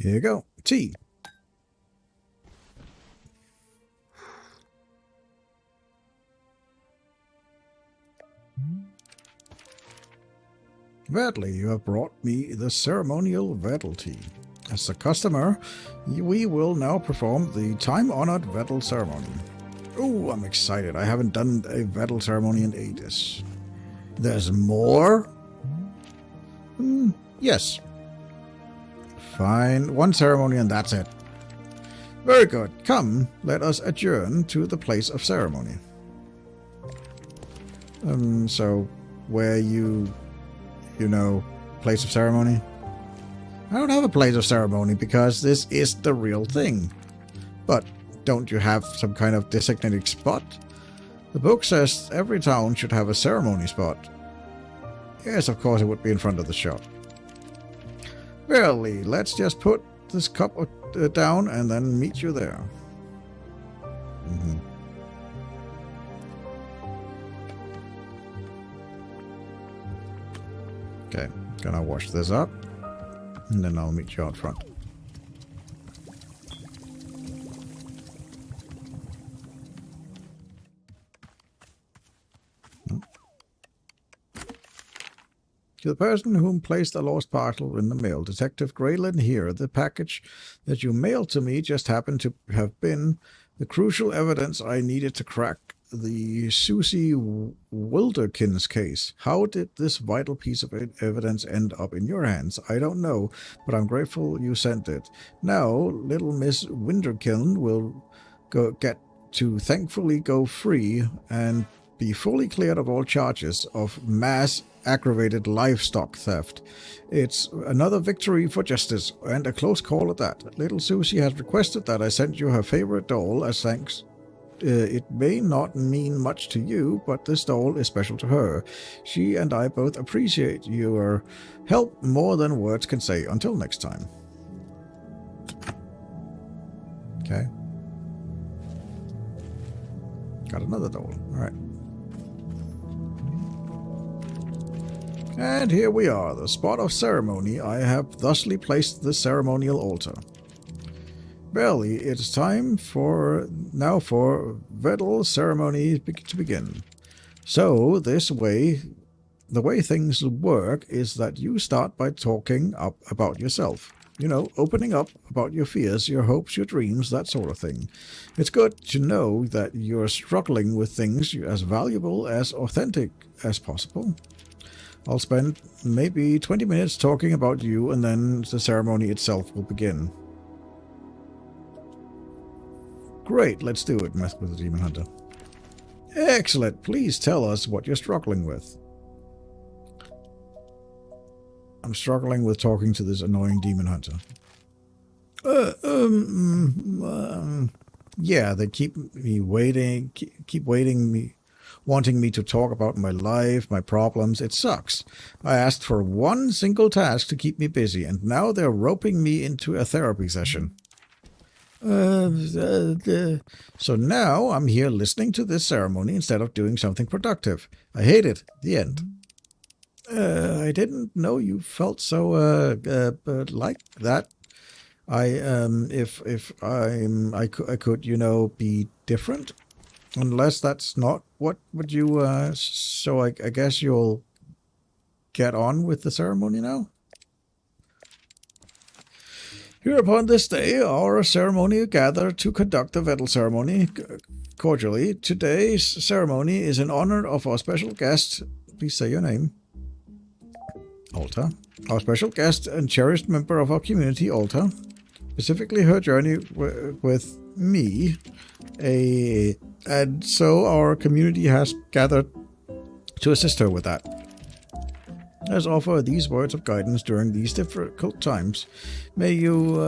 Here you go. Tea. Vertly, you have brought me the ceremonial Vertle tea. As a customer, we will now perform the time-honored Vertle ceremony. Oh, I'm excited. I haven't done a Vertle ceremony in ages. There's more? Yes. Fine. One ceremony and that's it. Very good. Come, let us adjourn to the place of ceremony. So, where you know, place of ceremony? I don't have a place of ceremony because this is the real thing. But don't you have some kind of designated spot? The book says every town should have a ceremony spot. Yes, of course it would be in front of the shop. Really, let's just put this cup down and then meet you there. Okay, gonna wash this up. And then I'll meet you out front. To the person whom placed a lost parcel in the mail, Detective Graylin here. The package that you mailed to me just happened to have been the crucial evidence I needed to crack the Susie Wilderkins case. How did this vital piece of evidence end up in your hands? I don't know, but I'm grateful you sent it. Now, little Miss Wilderkin will get to thankfully go free and be fully cleared of all charges of mass aggravated livestock theft. It's another victory for justice, and a close call at that. Little Susie has requested that I send you her favorite doll as thanks. It may not mean much to you, but this doll is special to her. She and I both appreciate your help more than words can say. Until next time. Okay. Got another doll. Alright. And here we are, the spot of ceremony. I have thusly placed the ceremonial altar. Barely, it's time for Vedal ceremony to begin. So, the way things work is that you start by talking up about yourself. You know, opening up about your fears, your hopes, your dreams, that sort of thing. It's good to know that you're struggling with things as valuable, as authentic as possible. I'll spend maybe 20 minutes talking about you, and then the ceremony itself will begin. Great, let's do it, messed with the Demon Hunter. Excellent, please tell us what you're struggling with. I'm struggling with talking to this annoying Demon Hunter. Yeah, they keep me waiting, wanting me to talk about my life, my problems. It sucks. I asked for one single task to keep me busy, and now they're roping me into a therapy session. So now I'm here listening to this ceremony instead of doing something productive. I hate it. The end. I didn't know you felt so like that. I could, you know, be different. Unless that's not what would you, so I guess you'll get on with the ceremony now? Here upon this day, our ceremony gathered to conduct the Vedal ceremony. Cordially, today's ceremony is in honor of our special guest. Please say your name. Alta. Our special guest and cherished member of our community, Alta. Specifically her journey with me. And so our community has gathered to assist her with that. Let's offer these words of guidance during these difficult times. May you,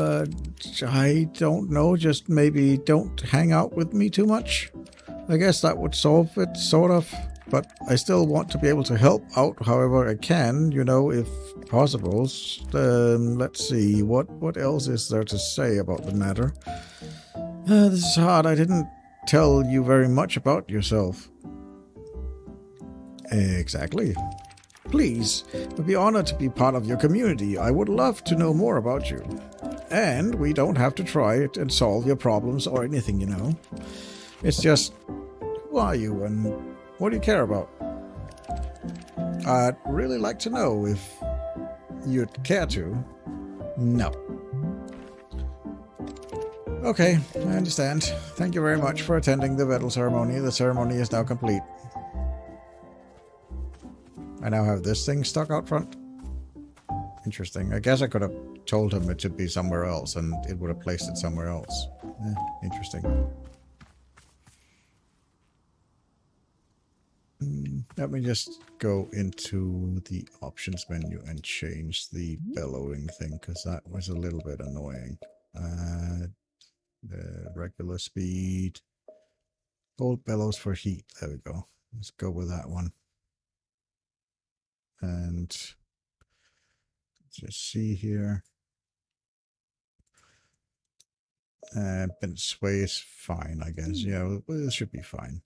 I don't know, just maybe don't hang out with me too much. I guess that would solve it, sort of. But I still want to be able to help out however I can, you know, if possible. Let's see, what else is there to say about the matter? This is hard. I didn't tell you very much about yourself. Exactly. Please, I'd be honored to be part of your community. I would love to know more about you. And we don't have to try it and solve your problems or anything, you know. It's just, who are you and what do you care about? I'd really like to know if you'd care to. No. Okay, I understand. Thank you very much for attending the Vedal ceremony. The ceremony is now complete. I now have this thing stuck out front. Interesting. I guess I could have told him it should be somewhere else and it would have placed it somewhere else. Interesting. Let me just go into the options menu and change the bellowing thing because that was a little bit annoying. The regular speed. Gold bellows for heat. There we go. Let's go with that one. And just see here. Bent sway is fine, I guess. Yeah, it should be fine.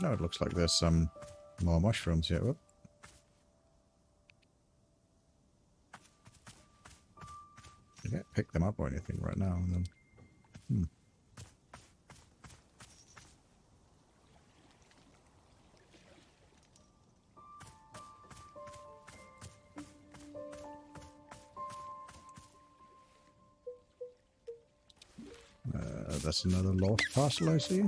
Now it looks like there's some more mushrooms here. Whoop. I can't pick them up or anything right now. Then. that's another lost parcel I see.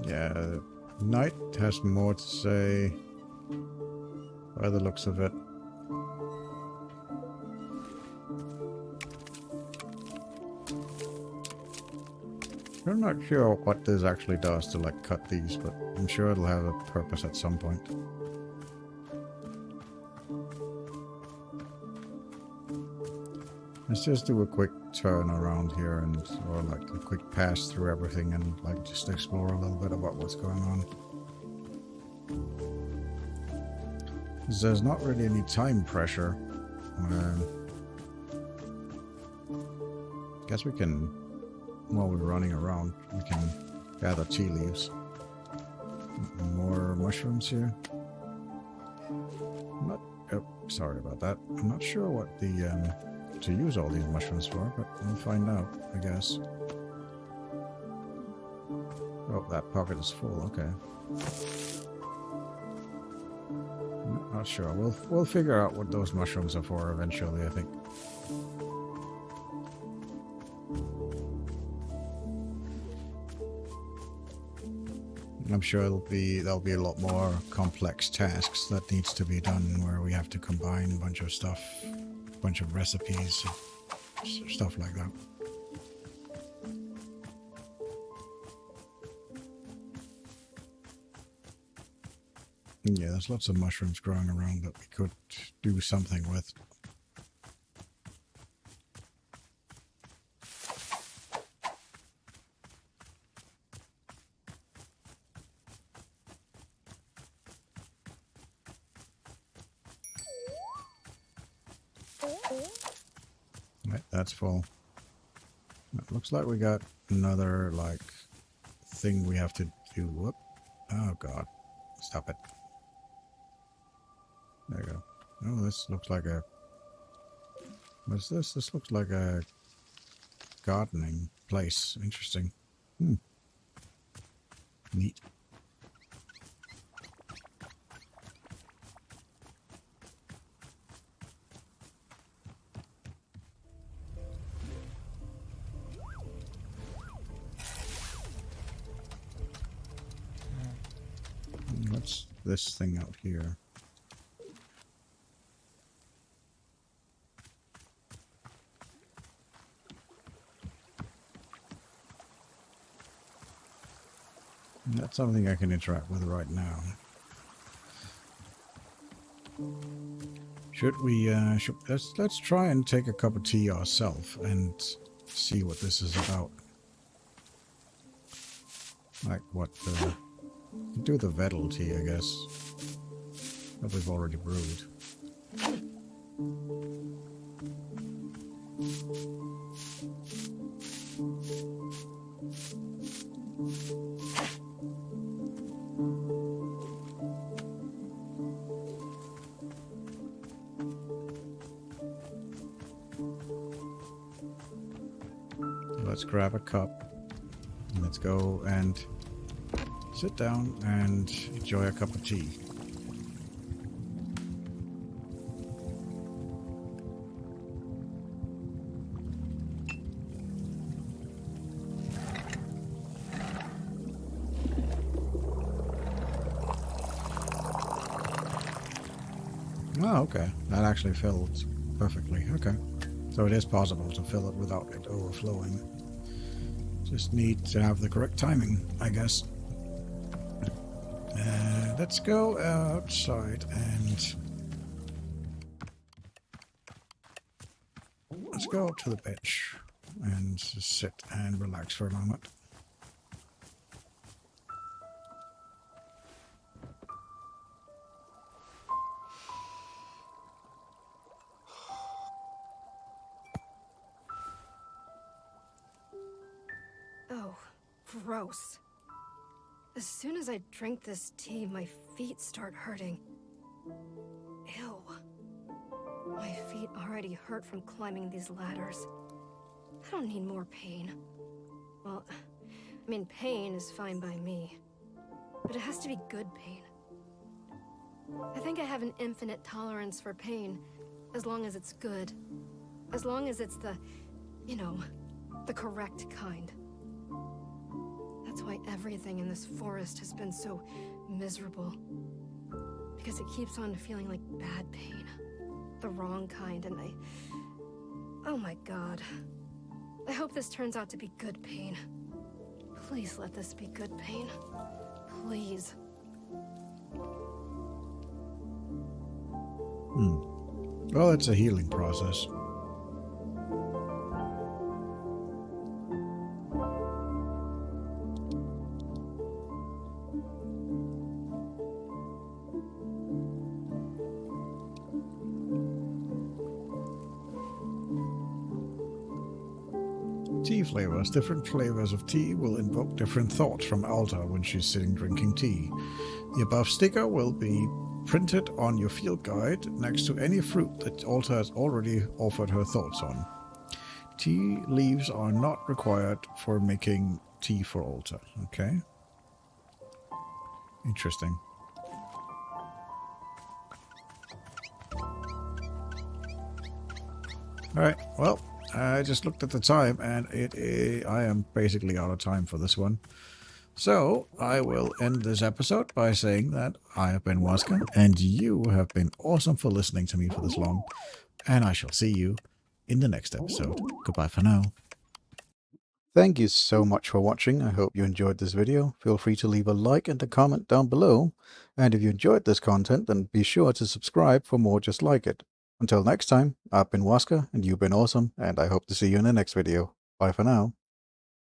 Yeah, night has more to say by the looks of it. I'm not sure what this actually does to like cut these, but I'm sure it'll have a purpose at some point. Let's just do a quick turn around here and or like a quick pass through everything and like just explore a little bit about what's going on. 'Cause there's not really any time pressure. Guess we can, while we're running around, we can gather tea leaves. More mushrooms here. I'm not, oh, sorry about that. I'm not sure what the to use all these mushrooms for, but we'll find out, I guess. Oh, that pocket is full. Okay. Not sure. We'll figure out what those mushrooms are for eventually, I think. I'm sure there'll be a lot more complex tasks that needs to be done where we have to combine a bunch of stuff, a bunch of recipes, stuff like that. Yeah, there's lots of mushrooms growing around that we could do something with. Right, that's full. It looks like we got another, like, thing we have to do. Whoop. Oh, God. Stop it. There you go. Oh, this looks like a... What's this? This looks like a gardening place. Interesting. Neat. What's this thing out here? That's something I can interact with right now. Should we, let's try and take a cup of tea ourselves and see what this is about. Like what, do the Vettel tea, I guess, that we've already brewed. Let's grab a cup. Let's go and sit down and enjoy a cup of tea. Oh, okay. That actually fills perfectly. Okay. So it is possible to fill it without it overflowing. Just need to have the correct timing, I guess. Let's go outside and let's go up to the bench and just sit and relax for a moment.
gross. As soon as I drink this tea, my feet start hurting. Ew. My feet already hurt from climbing these ladders. I don't need more pain. Well, I mean, pain is fine by me. But it has to be good pain. I think I have an infinite tolerance for pain, as long as it's good. As long as it's the, you know, the correct kind. That's why everything in this forest has been so miserable. Because it keeps on feeling like bad pain. The wrong kind, and oh my god. I hope this turns out to be good pain. Please let this be good pain. Please.
Well, it's a healing process. Tea flavors. Different flavors of tea will invoke different thoughts from Alta when she's sitting drinking tea. The above sticker will be printed on your field guide next to any fruit that Alta has already offered her thoughts on. Tea leaves are not required for making tea for Alta. Okay. Interesting. Alright, well, I just looked at the time and I am basically out of time for this one. So, I will end this episode by saying that I have been Wazka, and you have been awesome for listening to me for this long. And I shall see you in the next episode. Goodbye for now. Thank you so much for watching. I hope you enjoyed this video. Feel free to leave a like and a comment down below. And if you enjoyed this content, then be sure to subscribe for more just like it. Until next time, I've been Wazka, and you've been awesome, and I hope to see you in the next video. Bye for now.